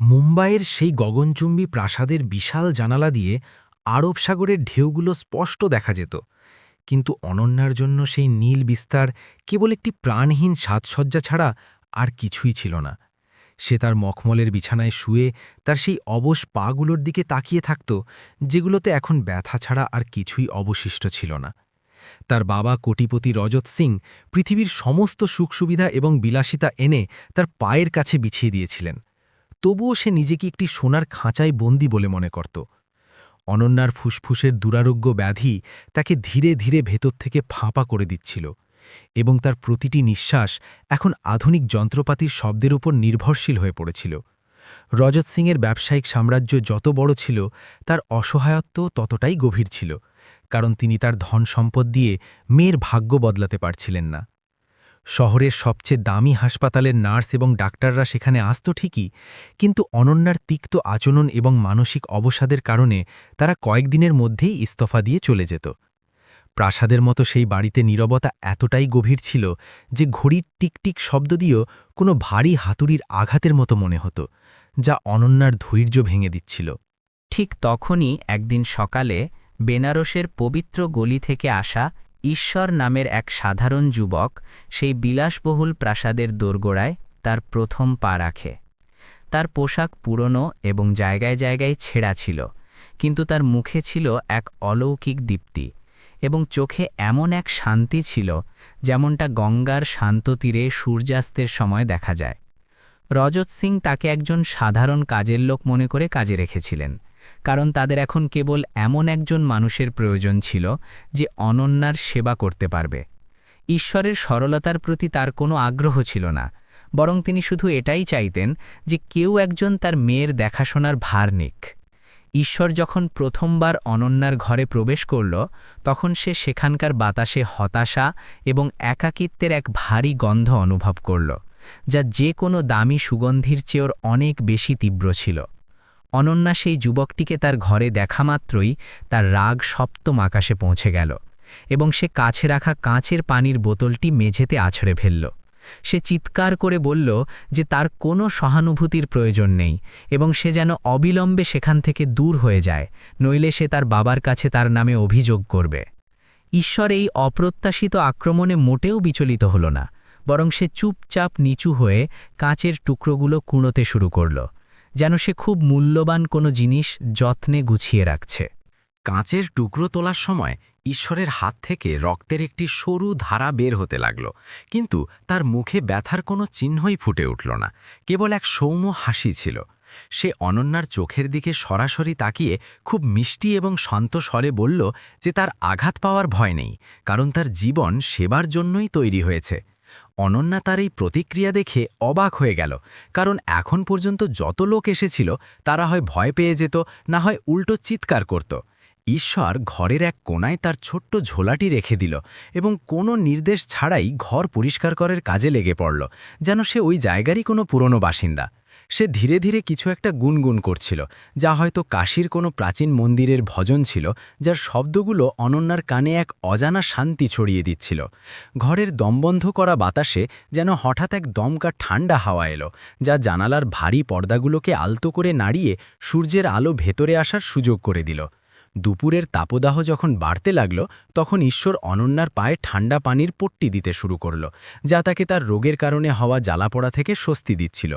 মুম্বাইয়ের সেই গগনচুম্বী প্রাসাদের বিশাল জানালা দিয়ে আরব সাগরের ঢেউগুলো স্পষ্ট দেখা যেত, কিন্তু অনন্যার জন্য সেই নীল বিস্তার কেবল একটি প্রাণহীন সাজসজ্জা ছাড়া আর কিছুই ছিল না। সে তার মখমলের বিছানায় শুয়ে তার সেই অবশ পাগুলোর দিকে তাকিয়ে থাকত, যেগুলোতে এখন ব্যথা ছাড়া আর কিছুই অবশিষ্ট ছিল না। তার বাবা কোটিপতি রজত সিং পৃথিবীর সমস্ত সুখ সুবিধা এবং বিলাসিতা এনে তার পায়ের কাছে বিছিয়ে দিয়েছিলেন, তবুও সে নিজেকে একটি সোনার খাঁচায় বন্দী বলে মনে করত। অনন্যার ফুসফুসের দুরারোগ্য ব্যাধি তাকে ধীরে ধীরে ভেতর থেকে ফাঁপা করে দিচ্ছিল, এবং তার প্রতিটি নিঃশ্বাস এখন আধুনিক যন্ত্রপাতির শব্দের উপর নির্ভরশীল হয়ে পড়েছিল। রজত সিংয়ের ব্যবসায়িক সাম্রাজ্য যত বড় ছিল, তার অসহায়ত্ব ততটাই গভীর ছিল, কারণ তিনি তার ধন সম্পদ দিয়ে মেয়ের ভাগ্য বদলাতে পারছিলেন না। শহরের সবচেয়ে দামি হাসপাতালের নার্স এবং ডাক্তাররা সেখানে আসত ঠিকই, কিন্তু অনন্যার তিক্ত আচরণ এবং মানসিক অবসাদের কারণে তারা কয়েকদিনের মধ্যেই ইস্তফা দিয়ে চলে যেত। প্রাসাদের মতো সেই বাড়িতে নীরবতা এতটাই গভীর ছিল যে ঘড়ির টিকটিক শব্দ দিয়েও কোনো ভারী হাতুড়ির আঘাতের মতো মনে হতো, যা অনন্যার ধৈর্য ভেঙে দিচ্ছিল। ঠিক তখনই একদিন সকালে বেনারসের পবিত্র গলি থেকে আসা ঈশ্বর নামের এক সাধারণ যুবক সেই বিলাসবহুল প্রাসাদের দোরগোড়ায় তার প্রথম পা রাখে। তার পোশাক পুরনো এবং জায়গায় জায়গায় ছেঁড়া ছিল, কিন্তু তার মুখে ছিল এক অলৌকিক দীপ্তি এবং চোখে এমন এক শান্তি ছিল যেমনটা গঙ্গার শান্ত তীরে সূর্যাস্তের সময় দেখা যায়। রজত সিং তাকে একজন সাধারণ কাজের লোক মনে করে কাজে রেখেছিলেন, কারণ তাদের এখন কেবল এমন একজন মানুষের প্রয়োজন ছিল যে অনন্যার সেবা করতে পারবে। ঈশ্বরের সরলতার প্রতি তার কোনো আগ্রহ ছিল না, বরং তিনি শুধু এটাই চাইতেন যে কেউ একজন তার মেয়ের দেখাশোনার ভার নিক। ঈশ্বর যখন প্রথমবার অনন্যার ঘরে প্রবেশ করল, তখন সে সেখানকার বাতাসে হতাশা এবং একাকিত্বের এক ভারী গন্ধ অনুভব করল, যা যে কোনো দামি সুগন্ধির চেয়েও অনেক বেশি তীব্র ছিল। অনন্যা সেই যুবকটিকে তার ঘরে দেখা মাত্রই তার রাগ সপ্তম আকাশে পৌঁছে গেল, এবং সে কাছে রাখা কাঁচের পানির বোতলটি মেঝেতে আছড়ে ফেলল। সে চিৎকার করে বলল যে তার কোনো সহানুভূতির প্রয়োজন নেই এবং সে যেন অবিলম্বে সেখান থেকে দূর হয়ে যায়, নইলে সে তার বাবার কাছে তার নামে অভিযোগ করবে। ঈশ্বর এই অপ্রত্যাশিত আক্রমণে মোটেও বিচলিত হল না, বরং সে চুপচাপ নিচু হয়ে কাঁচের টুকরোগুলো কুঁড়োতে শুরু করল, যেন সে খুব মূল্যবান কোনো জিনিস যত্নে গুছিয়ে রাখছে। কাঁচের টুকরো তোলার সময় ঈশ্বরের হাত থেকে রক্তের একটি সরু ধারা বের হতে লাগল, কিন্তু তার মুখে ব্যথার কোনো চিহ্নই ফুটে উঠল না, কেবল এক সৌম্য হাসি ছিল। সে অনন্যার চোখের দিকে সরাসরি তাকিয়ে খুব মিষ্টি এবং শান্ত স্বরে বলল যে তার আঘাত পাওয়ার ভয় নেই, কারণ তার জীবন সেবার জন্যই তৈরি হয়েছে। অনন্যা তার এই প্রতিক্রিয়া দেখে অবাক হয়ে গেল, কারণ এখন পর্যন্ত যত লোক এসেছিল তারা হয় ভয় পেয়ে যেত, না হয় উল্টো চিৎকার করত। ঈশ্বর ঘরের এক কোণায় তার ছোট্ট ঝোলাটি রেখে দিল এবং কোনো নির্দেশ ছাড়াই ঘর পরিষ্কার করার কাজে লেগে পড়ল, যেন সে ওই জায়গারই কোনো পুরনো বাসিন্দা। সে ধীরে ধীরে কিছু একটা গুনগুন করছিল, যা হয়তো কাশীর কোনো প্রাচীন মন্দিরের ভজন ছিল, যার শব্দগুলো অনন্যার কানে এক অজানা শান্তি ছড়িয়ে দিচ্ছিল। ঘরের দমবন্ধ করা বাতাসে যেন হঠাৎ এক দমকা ঠান্ডা হাওয়া এলো, যা জানালার ভারী পর্দাগুলোকে আলতো করে নাড়িয়ে সূর্যের আলো ভেতরে আসার সুযোগ করে দিল। দুপুরের তাপদাহ যখন বাড়তে লাগল, তখন ঈশ্বর অনন্যার পায়ে ঠান্ডা পানির পট্টি দিতে শুরু করল, যা তাকে তার রোগের কারণে হওয়া জ্বালাপোড়া থেকে স্বস্তি দিচ্ছিল।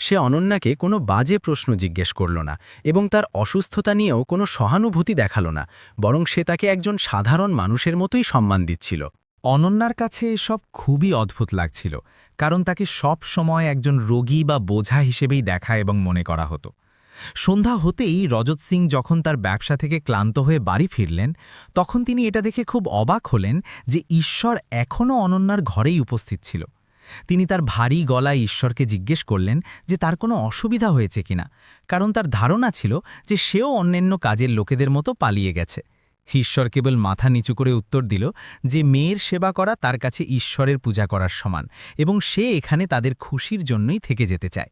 সে অনন্যাকে কোনো বাজে প্রশ্ন জিজ্ঞেস করল না এবং তার অসুস্থতা নিয়েও কোনো সহানুভূতি দেখালো না, বরং সে তাকে একজন সাধারণ মানুষের মতোই সম্মান দিচ্ছিল। অনন্যার কাছে এসব খুবই অদ্ভুত লাগছিল, কারণ তাকে সব সময় একজন রোগী বা বোঝা হিসেবেই দেখা এবং মনে করা হতো। সন্ধ্যা হতেই রজত সিং যখন তার ব্যবসা থেকে ক্লান্ত হয়ে বাড়ি ফিরলেন, তখন তিনি এটা দেখে খুব অবাক হলেন যে ঈশ্বর এখনও অনন্যার ঘরেই উপস্থিত ছিল। তিনি তার ভারী গলায় ঈশ্বরকে জিজ্ঞেস করলেন যে তার কোনো অসুবিধা হয়েছে কিনা, কারণ তার ধারণা ছিল যে সেও অন্যান্য কাজের লোকেদের মতো পালিয়ে গেছে। ঈশ্বর কেবল মাথা নিচু করে উত্তর দিল যে মেয়ের সেবা করা তার কাছে ঈশ্বরের পূজা করার সমান, এবং সে এখানে তাদের খুশির জন্যই থেকে যেতে চায়।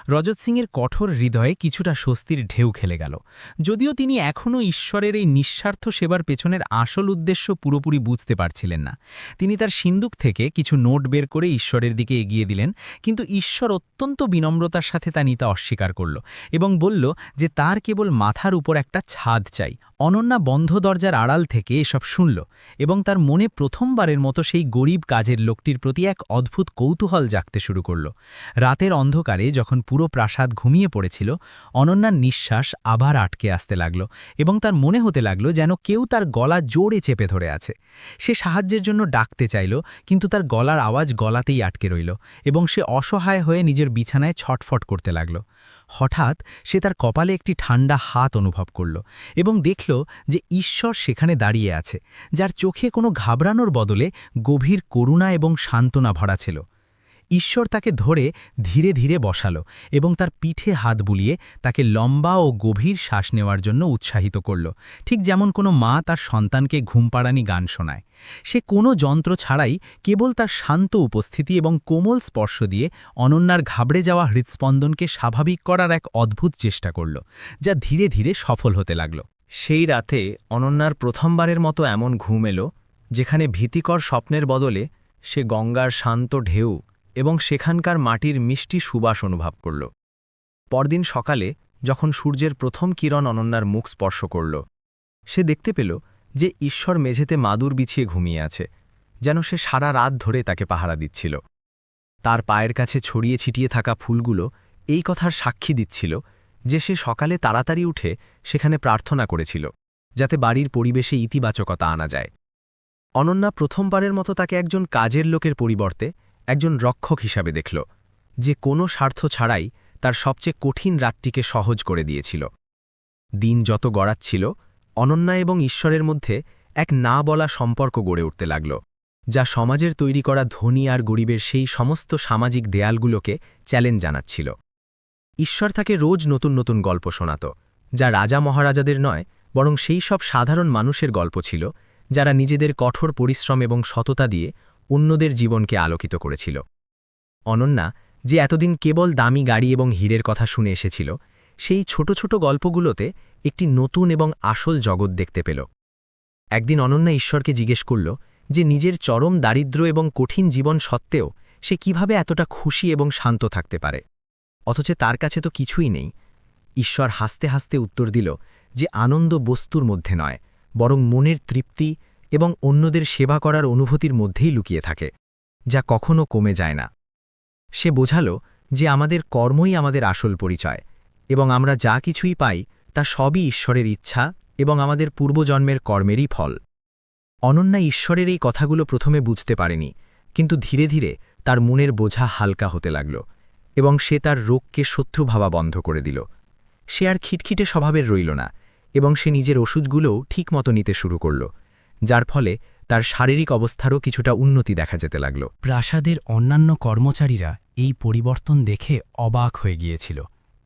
রজত সিংয়ের কঠোর হৃদয়ে কিছুটা স্বস্তির ঢেউ খেলে গেল। যদিও তিনি এখনও ঈশ্বরের এই নিঃস্বার্থ সেবার পেছনের আসল উদ্দেশ্য পুরোপুরি বুঝতে পারছিলেন না। তিনি তার সিন্দুক থেকে কিছু নোট বের করে ঈশ্বরের দিকে এগিয়ে দিলেন, কিন্তু ঈশ্বর অত্যন্ত বিনম্রতার সাথে তা নিতে অস্বীকার করল এবং বলল যে তার কেবল মাথার উপর একটা ছাদ চাই। অনন্যা বন্ধ দরজার আড়াল থেকে এসব শুনল এবং তার মনে প্রথমবারের মতো সেই গরিব কাজের লোকটির প্রতি এক অদ্ভুত কৌতূহল জাগতে শুরু করল। রাতের অন্ধকারে যখন পুরো প্রাসাদ ঘুমিয়ে পড়েছিল, অনন্যার নিঃশ্বাস আবার আটকে আসতে লাগল এবং তার মনে হতে লাগল যেন কেউ তার গলা জোরে চেপে ধরে আছে। সে সাহায্যের জন্য ডাকতে চাইল, কিন্তু তার গলার আওয়াজ গলাতেই আটকে রইল এবং সে অসহায় হয়ে নিজের বিছানায় ছটফট করতে লাগল। হঠাৎ সে তার কপালে একটি ঠান্ডা হাত অনুভব করল এবং দেখল যে ঈশ্বর সেখানে দাঁড়িয়ে আছে, যার চোখে কোনো ঘাবড়ানোর বদলে গভীর করুণা এবং সান্ত্বনা ভরা ছিল। ঈশ্বর তাকে ধরে ধীরে ধীরে বসালো এবং তার পিঠে হাত বুলিয়ে তাকে লম্বা ও গভীর শ্বাস নেওয়ার জন্য উৎসাহিত করল, ঠিক যেমন কোনো মা তার সন্তানকে ঘুমপাড়ানি গান শোনায়। সে কোনো যন্ত্র ছাড়াই কেবল তার শান্ত উপস্থিতি এবং কোমল স্পর্শ দিয়ে অনন্যার ঘাবড়ে যাওয়া হৃৎস্পন্দনকে স্বাভাবিক করার এক অদ্ভুত চেষ্টা করল, যা ধীরে ধীরে সফল হতে লাগল। সেই রাতে অনন্যার প্রথমবারের মতো এমন ঘুম এলো যেখানে ভীতিকর স্বপ্নের বদলে সে গঙ্গার শান্ত ঢেউ এবং সেখানকার মাটির মিষ্টি সুবাস অনুভব করল। পরদিন সকালে যখন সূর্যের প্রথম কিরণ অনন্যার মুখ স্পর্শ করল, সে দেখতে পেল যে ঈশ্বর মেঝেতে মাদুর বিছিয়ে ঘুমিয়ে আছে, যেন সে সারা রাত ধরে তাকে পাহারা দিচ্ছিল। তার পায়ের কাছে ছড়িয়ে ছিটিয়ে থাকা ফুলগুলো এই কথার সাক্ষী দিচ্ছিল যে সে সকালে তাড়াতাড়ি উঠে সেখানে প্রার্থনা করেছিল, যাতে বাড়ির পরিবেশে ইতিবাচকতা আনা যায়। অনন্যা প্রথমবারের মতো তাকে একজন কাজের লোকের পরিবর্তে একজন রক্ষক হিসাবে দেখল, যে কোনো স্বার্থ ছাড়াই তার সবচেয়ে কঠিন রাতটিকে সহজ করে দিয়েছিল। দিন যত গড়াচ্ছিল, অনন্যা এবং ঈশ্বরের মধ্যে এক না বলা সম্পর্ক গড়ে উঠতে লাগল, যা সমাজের তৈরি করা ধনী আর গরিবের সেই সমস্ত সামাজিক দেয়ালগুলোকে চ্যালেঞ্জ জানাচ্ছিল। ঈশ্বর তাকে রোজ নতুন নতুন গল্প শোনাত, যা রাজা মহারাজাদের নয়, বরং সেই সব সাধারণ মানুষের গল্প ছিল যারা নিজেদের কঠোর পরিশ্রম এবং সততা দিয়ে অন্যদের জীবনকে আলোকিত করেছিল। অনন্যা, যে এতদিন কেবল দামি গাড়ি এবং হীরের কথা শুনে এসেছিল, সেই ছোট ছোট গল্পগুলোতে একটি নতুন এবং আসল জগৎ দেখতে পেল। একদিন অনন্যা ঈশ্বরকে জিজ্ঞেস করল যে নিজের চরম দারিদ্র্য এবং কঠিন জীবন সত্ত্বেও সে কিভাবে এতটা খুশি এবং শান্ত থাকতে পারে, অথচ তার কাছে তো কিছুই নেই। ঈশ্বর হাসতে হাসতে উত্তর দিল যে আনন্দ বস্তুর মধ্যে নয়, বরং মনের তৃপ্তি এবং অন্যদের সেবা করার অনুভূতির মধ্যেই লুকিয়ে থাকে, যা কখনো কমে যায় না। সে বোঝালো যে আমাদের কর্মই আমাদের আসল পরিচয় এবং আমরা যা কিছুই পাই তা সবই ঈশ্বরের ইচ্ছা এবং আমাদের পূর্বজন্মের কর্মেরই ফল। অনন্যা ঈশ্বরের এই কথাগুলো প্রথমে বুঝতে পারেনি, কিন্তু ধীরে ধীরে তার মনের বোঝা হালকা হতে লাগল এবং সে তার রোগকে শত্রু ভাবা বন্ধ করে দিল। সে আর খিটখিটে স্বভাবের রইল না এবং সে নিজের ওষুধগুলোও ঠিকমতো নিতে শুরু করল, যার ফলে তার শারীরিক অবস্থারও কিছুটা উন্নতি দেখা যেতে লাগল। প্রাসাদের অন্যান্য কর্মচারীরা এই পরিবর্তন দেখে অবাক হয়ে গিয়েছিল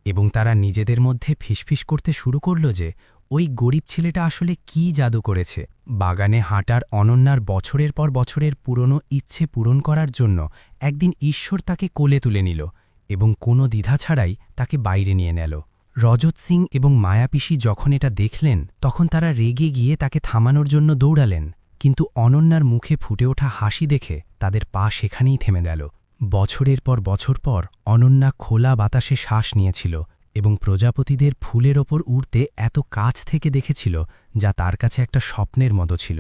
এবং তারা নিজেদের মধ্যে ফিসফিস করতে শুরু করল যে ওই গরিব ছেলেটা আসলে কি জাদু করেছে। বাগানে হাঁটার অনন্যার বছরের পর বছরের পুরনো ইচ্ছে পূরণ করার জন্য একদিন ঈশ্বর তাকে কোলে তুলে নিল এবং কোনো দ্বিধা ছাড়াই তাকে বাইরে নিয়ে নেল। রজত সিং এবং মায়াপিসি যখন এটা দেখলেন, তখন তারা রেগে গিয়ে তাকে থামানোর জন্য দৌড়ালেন, কিন্তু অনন্যার মুখে ফুটে ওঠা হাসি দেখে তাদের পা সেখানেই থেমে গেল। বছরের পর বছর পর অনন্যা খোলা বাতাসে শ্বাস নিয়েছিল এবং প্রজাপতিদের ফুলের ওপর উড়তে এত কাছ থেকে দেখেছিল, যা তার কাছে একটা স্বপ্নের মতো ছিল।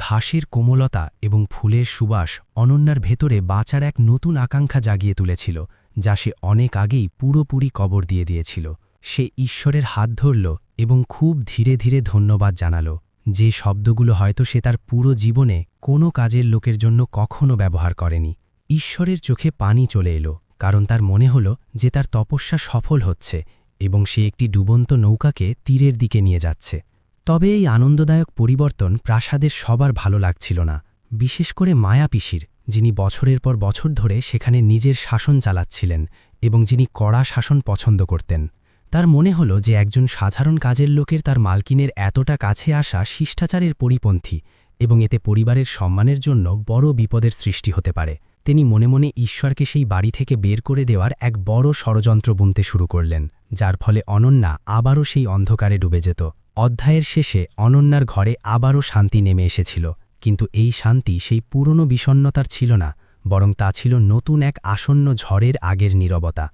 ঘাসের কোমলতা এবং ফুলের সুবাস অনন্যার ভেতরে বাঁচার এক নতুন আকাঙ্ক্ষা জাগিয়ে তুলেছিল, যা সে অনেক আগেই পুরোপুরি কবর দিয়ে দিয়েছিল। সে ঈশ্বরের হাত ধরল এবং খুব ধীরে ধীরে ধন্যবাদ জানাল, যে শব্দগুলো হয়তো সে তার পুরো জীবনে কোনো কাজের লোকের জন্য কখনো ব্যবহার করেনি। ঈশ্বরের চোখে পানি চলে এলো, কারণ তার মনে হল যে তার তপস্যা সফল হচ্ছে এবং সে একটি ডুবন্ত নৌকাকে তীরের দিকে নিয়ে যাচ্ছে। তবে এই আনন্দদায়ক পরিবর্তন প্রাসাদের সবার ভালো লাগছিল না, বিশেষ করে মায়াপিসির, যিনি বছরের পর বছর ধরে সেখানে নিজের শাসন চালাচ্ছিলেন এবং যিনি কড়া শাসন পছন্দ করতেন। তার মনে হল যে একজন সাধারণ কাজের লোকের তার মালকিনের এতটা কাছে আসা শিষ্টাচারের পরিপন্থী এবং এতে পরিবারের সম্মানের জন্য বড় বিপদের সৃষ্টি হতে পারে। তিনি মনে মনে ঈশ্বরকে সেই বাড়ি থেকে বের করে দেওয়ার এক বড় ষড়যন্ত্র বুনতে শুরু করলেন, যার ফলে অনন্যা আবারও সেই অন্ধকারে ডুবে যেত। অধ্যায়ের শেষে অনন্যার ঘরে আবারও শান্তি নেমে এসেছিল, কিন্তু এই শান্তি সেই পুরনো বিষণ্ণতার ছিল না, বরং তা ছিল নতুন এক আসন্ন ঝড়ের আগের নীরবতা।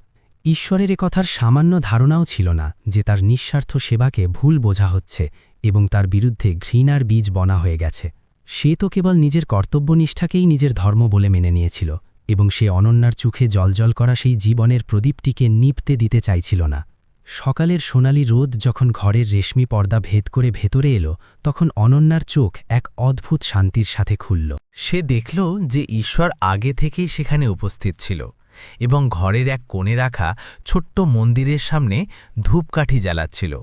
ঈশ্বরের কথার সামান্য ধারণাও ছিল না যে তার নিঃস্বার্থ সেবাকে ভুল বোঝা হচ্ছে এবং তার বিরুদ্ধে ঘৃণার বীজ বনা হয়ে গেছে। সে তো কেবল নিজের কর্তব্যনিষ্ঠাকেই নিজের ধর্ম বলে মেনে নিয়েছিল এবং সে অনন্যার চোখে জ্বলজ্বল করা সেই জীবনের প্রদীপটিকে নিপতে দিতে চাইছিল না। সকালের সোনালি রোদ যখন ঘরের রেশমি পর্দা ভেদ করে ভেতরে এলো, তখন অনন্যার চোখ এক অদ্ভুত শান্তির সাথে খুলল। সে দেখল যে ঈশ্বর আগে থেকেই সেখানে উপস্থিত ছিল এবং ঘরের এক কোণে রাখা ছোট্ট মন্দিরের সামনে ধূপকাঠি জ্বালাচ্ছিল।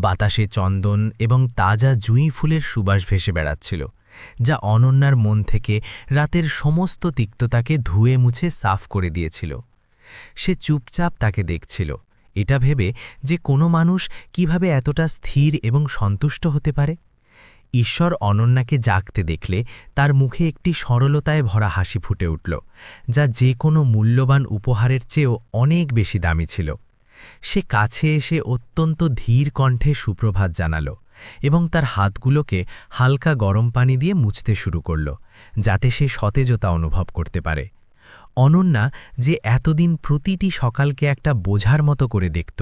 বাতাসে চন্দন এবং তাজা জুঁই ফুলের সুবাস ভেসে বেড়াচ্ছিল, যা অনন্যার মন থেকে রাতের সমস্ত তিক্ততাকে ধুয়ে মুছে সাফ করে দিয়েছিল। সে চুপচাপ তাকে দেখছিল, এটা ভেবে যে কোনো মানুষ কিভাবে এতটা স্থির এবং সন্তুষ্ট হতে পারে। ঈশ্বর অনন্যাকে জাগতে দেখলে তার মুখে একটি সরলতায় ভরা হাসি ফুটে উঠল, যা যে কোনো মূল্যবান উপহারের চেয়েও অনেক বেশি দামি ছিল। সে কাছে এসে অত্যন্ত ধীর কণ্ঠে সুপ্রভাত জানাল এবং তার হাতগুলোকে হালকা গরম পানি দিয়ে মুছতে শুরু করল, যাতে সে সতেজতা অনুভব করতে পারে। অনন্যা, যে এতদিন প্রতিটি সকালকে একটা বোঝার মতো করে দেখত,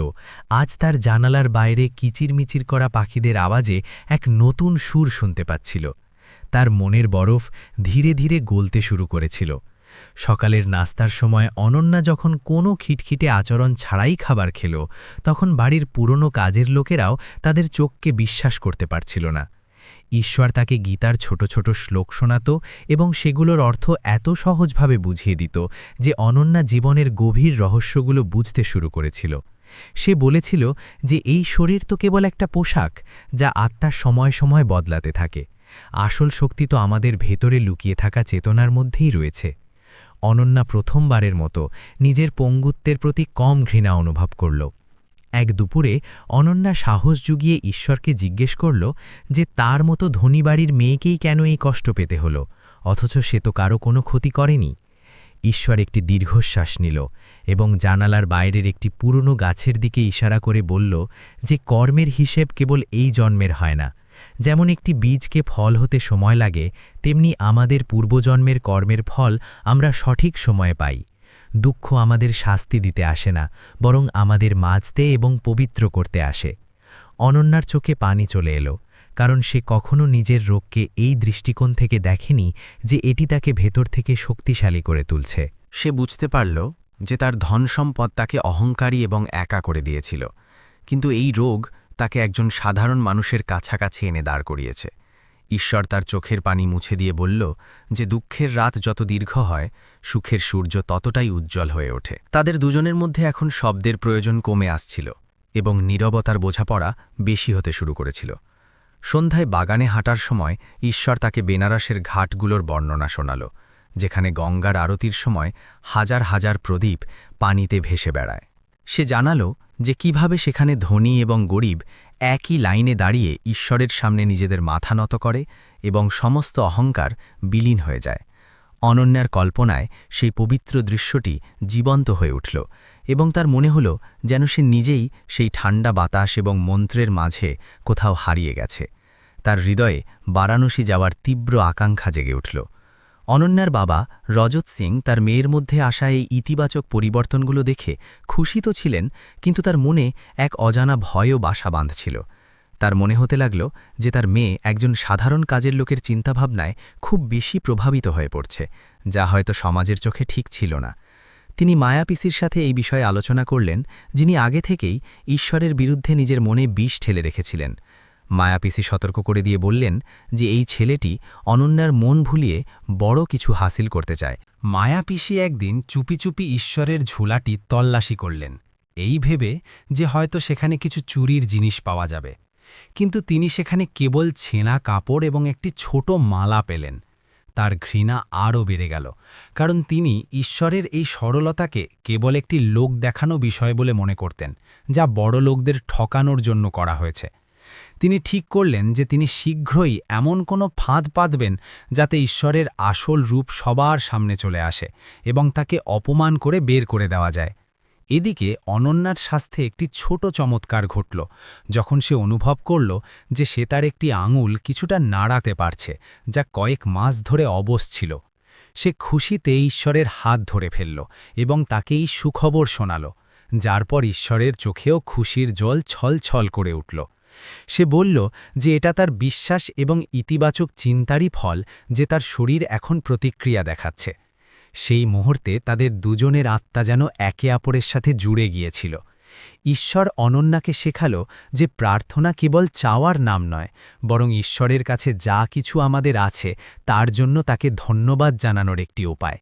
আজ তার জানালার বাইরে কিচিরমিচির করা পাখিদের আওয়াজে এক নতুন সুর শুনতে পাচ্ছিল। তার মনের বরফ ধীরে ধীরে গলতে শুরু করেছিল। সকালের নাস্তার সময় অনন্যা যখন কোনো খিটখিটে আচরণ ছাড়াই খাবার খেল, তখন বাড়ির পুরনো কাজের লোকেরাও তাদের চোখকে বিশ্বাস করতে পারছিল না। ঈশ্বর তাকে গীতার ছোট ছোট শ্লোক শোনাত এবং সেগুলোর অর্থ এত সহজভাবে বুঝিয়ে দিত যে অনন্যা জীবনের গভীর রহস্যগুলো বুঝতে শুরু করেছিল। সে বলেছিল যে এই শরীর তো কেবল একটা পোশাক, যা আত্মার সময় সময় বদলাতে থাকে। আসল শক্তি তো আমাদের ভেতরে লুকিয়ে থাকা চেতনার মধ্যেই রয়েছে। অনন্যা প্রথমবারের মতো নিজের পঙ্গুত্বের প্রতি কম ঘৃণা অনুভব করল। এক দুপুরে অনন্যা সাহস জুগিয়ে ঈশ্বরকে জিজ্ঞেস করল যে তার মতো ধনী বাড়ির মেয়েকেই কেন এই কষ্ট পেতে হলো, অথচ সে তো কারো কোনো ক্ষতি করেনি। ঈশ্বর একটি দীর্ঘশ্বাস নিল এবং জানালার বাইরের একটি পুরনো গাছের দিকে ইশারা করে বলল যে কর্মের হিসেব কেবল এই জন্মের হয় না। যেমন একটি বীজকে ফল হতে সময় লাগে, তেমনি আমাদের পূর্বজন্মের কর্মের ফল আমরা সঠিক সময়ে পাই। দুঃখ আমাদের শাস্তি দিতে আসে না, বরং আমাদের মাজতে এবং পবিত্র করতে আসে। অনন্যার চোখে পানি চলে এলো, কারণ সে কখনো নিজের রোগকে এই দৃষ্টিকোণ থেকে দেখেনি যে এটি তাকে ভেতর থেকে শক্তিশালী করে তুলছে। সে বুঝতে পারল যে তার ধন সম্পদ তাকে অহংকারী এবং একা করে দিয়েছিল, কিন্তু এই রোগ তাকে একজন সাধারণ মানুষের কাছাকাছি এনে দাঁড় করিয়েছে। ঈশ্বর তার চোখের পানি মুছে দিয়ে বলল যে দুঃখের রাত যত দীর্ঘ হয়, সুখের সূর্য ততটাই উজ্জ্বল হয়ে ওঠে। তাদের দুজনের মধ্যে এখন শব্দের প্রয়োজন কমে আসছিল এবং নীরবতার বোঝাপড়া বেশি হতে শুরু করেছিল। সন্ধ্যায় বাগানে হাঁটার সময় ঈশ্বর তাকে বেনারসের ঘাটগুলোর বর্ণনা শোনাল, যেখানে গঙ্গার আরতির সময় হাজার হাজার প্রদীপ পানিতে ভেসে বেড়ায়। সে জানালো যে কিভাবে সেখানে ধনী এবং গরিব একই লাইনে দাঁড়িয়ে ঈশ্বরের সামনে নিজেদের মাথা নত করে এবং সমস্ত অহংকার বিলীন হয়ে যায়। অনন্যার কল্পনায় সেই পবিত্র দৃশ্যটি জীবন্ত হয়ে উঠল এবং তার মনে হল যেন সে নিজেই সেই ঠান্ডা বাতাস এবং মন্ত্রের মাঝে কোথাও হারিয়ে গেছে। তার হৃদয়ে বারাণসী যাওয়ার তীব্র আকাঙ্ক্ষা জেগে উঠল। অনন্যার বাবা রজত সিং তার মেয়ের মধ্যে আসা এই ইতিবাচক পরিবর্তনগুলো দেখে খুশি তো ছিলেন, কিন্তু তার মনে এক অজানা ভয়ও বাসা বাঁধছিল। তার মনে হতে লাগল যে তার মেয়ে একজন সাধারণ কাজের লোকের চিন্তাভাবনায় খুব বেশি প্রভাবিত হয়ে পড়ছে, যা হয়তো সমাজের চোখে ঠিক ছিল না। তিনি মায়াপিসির সাথে এই বিষয়ে আলোচনা করলেন, যিনি আগে থেকেই ঈশ্বরের বিরুদ্ধে নিজের মনে বিষ ঠেলে রেখেছিলেন। মায়াপিসি সতর্ক করে দিয়ে বললেন যে এই ছেলেটি অনন্যার মন ভুলিয়ে বড় কিছু হাসিল করতে চায়। মায়াপিসি একদিন চুপি চুপি ঈশ্বরের ঝুলাটি তল্লাশি করলেন, এই ভেবে যে হয়তো সেখানে কিছু চুরির জিনিস পাওয়া যাবে, কিন্তু তিনি সেখানে কেবল ছেঁড়া কাপড় এবং একটি ছোট মালা পেলেন। তার ঘৃণা আরও বেড়ে গেল, কারণ তিনি ঈশ্বরের এই সরলতাকে কেবল একটি লোক দেখানো বিষয় বলে মনে করতেন, যা বড় লোকদের ঠকানোর জন্য করা হয়েছে। তিনি ঠিক করলেন যে তিনি শীঘ্রই এমন কোনো ফাঁদ পাতবেন যাতে ঈশ্বরের আসল রূপ সবার সামনে চলে আসে এবং তাকে অপমান করে বের করে দেওয়া যায়। এদিকে অনন্যার স্বাস্থ্যে একটি ছোট চমৎকার ঘটল যখন সে অনুভব করল যে সে তার একটি আঙুল কিছুটা নাড়াতে পারছে, যা কয়েক মাস ধরে অবশ ছিল। সে খুশিতে ঈশ্বরের হাত ধরে ফেলল এবং তাকে এই সুখবর শোনাল, যার পর ঈশ্বরের চোখেও খুশির জল ছলছল করে উঠল। সে বলল যে এটা তার বিশ্বাস এবং ইতিবাচক চিন্তারই ফল যে তার শরীর এখন প্রতিক্রিয়া দেখাচ্ছে। সেই মুহূর্তে তাদের দুজনের আত্মা যেন একে অপরের সাথে জুড়ে গিয়েছিল। ঈশ্বর অনন্যাকে শেখালো যে প্রার্থনা কেবল চাওয়ার নাম নয়, বরং ঈশ্বরের কাছে যা কিছু আমাদের আছে তার জন্য তাকে ধন্যবাদ জানানোর একটি উপায়।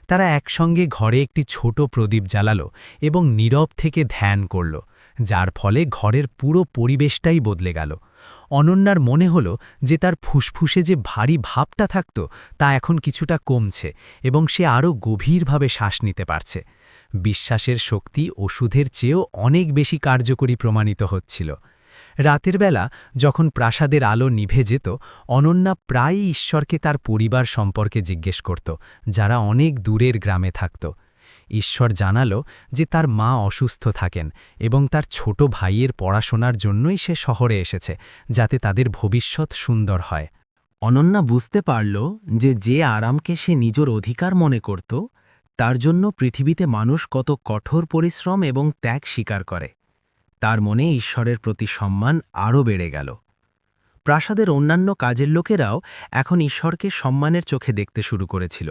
তারা একসঙ্গে ঘরে একটি ছোট প্রদীপ জ্বালালো এবং নীরব থেকে ধ্যান করল, যার ফলে ঘরের পুরো পরিবেশটাই বদলে গেল। অনন্যার মনে হল যে তার ফুসফুসে যে ভারী ভাবটা থাকত তা এখন কিছুটা কমছে এবং সে আরও গভীরভাবে শ্বাস নিতে পারছে। বিশ্বাসের শক্তি ওষুধের চেয়েও অনেক বেশি কার্যকরী প্রমাণিত হচ্ছিল। রাতের বেলা যখন প্রাসাদের আলো নিভে যেত, অনন্যা প্রায়ই ঈশ্বরকে তার পরিবার সম্পর্কে জিজ্ঞেস করত, যারা অনেক দূরের গ্রামে থাকত। ঈশ্বর জানালো যে তার মা অসুস্থ থাকেন এবং তার ছোট ভাইয়ের পড়াশোনার জন্যই সে শহরে এসেছে, যাতে তাদের ভবিষ্যৎ সুন্দর হয়। অনন্যা বুঝতে পারল যে আরামকে সে নিজের অধিকার মনে করত, তার জন্য পৃথিবীতে মানুষ কত কঠোর পরিশ্রম এবং ত্যাগ স্বীকার করে। তার মনে ঈশ্বরের প্রতি সম্মান আরও বেড়ে গেল। প্রাসাদের অন্যান্য কাজের লোকেরাও এখন ঈশ্বরকে সম্মানের চোখে দেখতে শুরু করেছিল,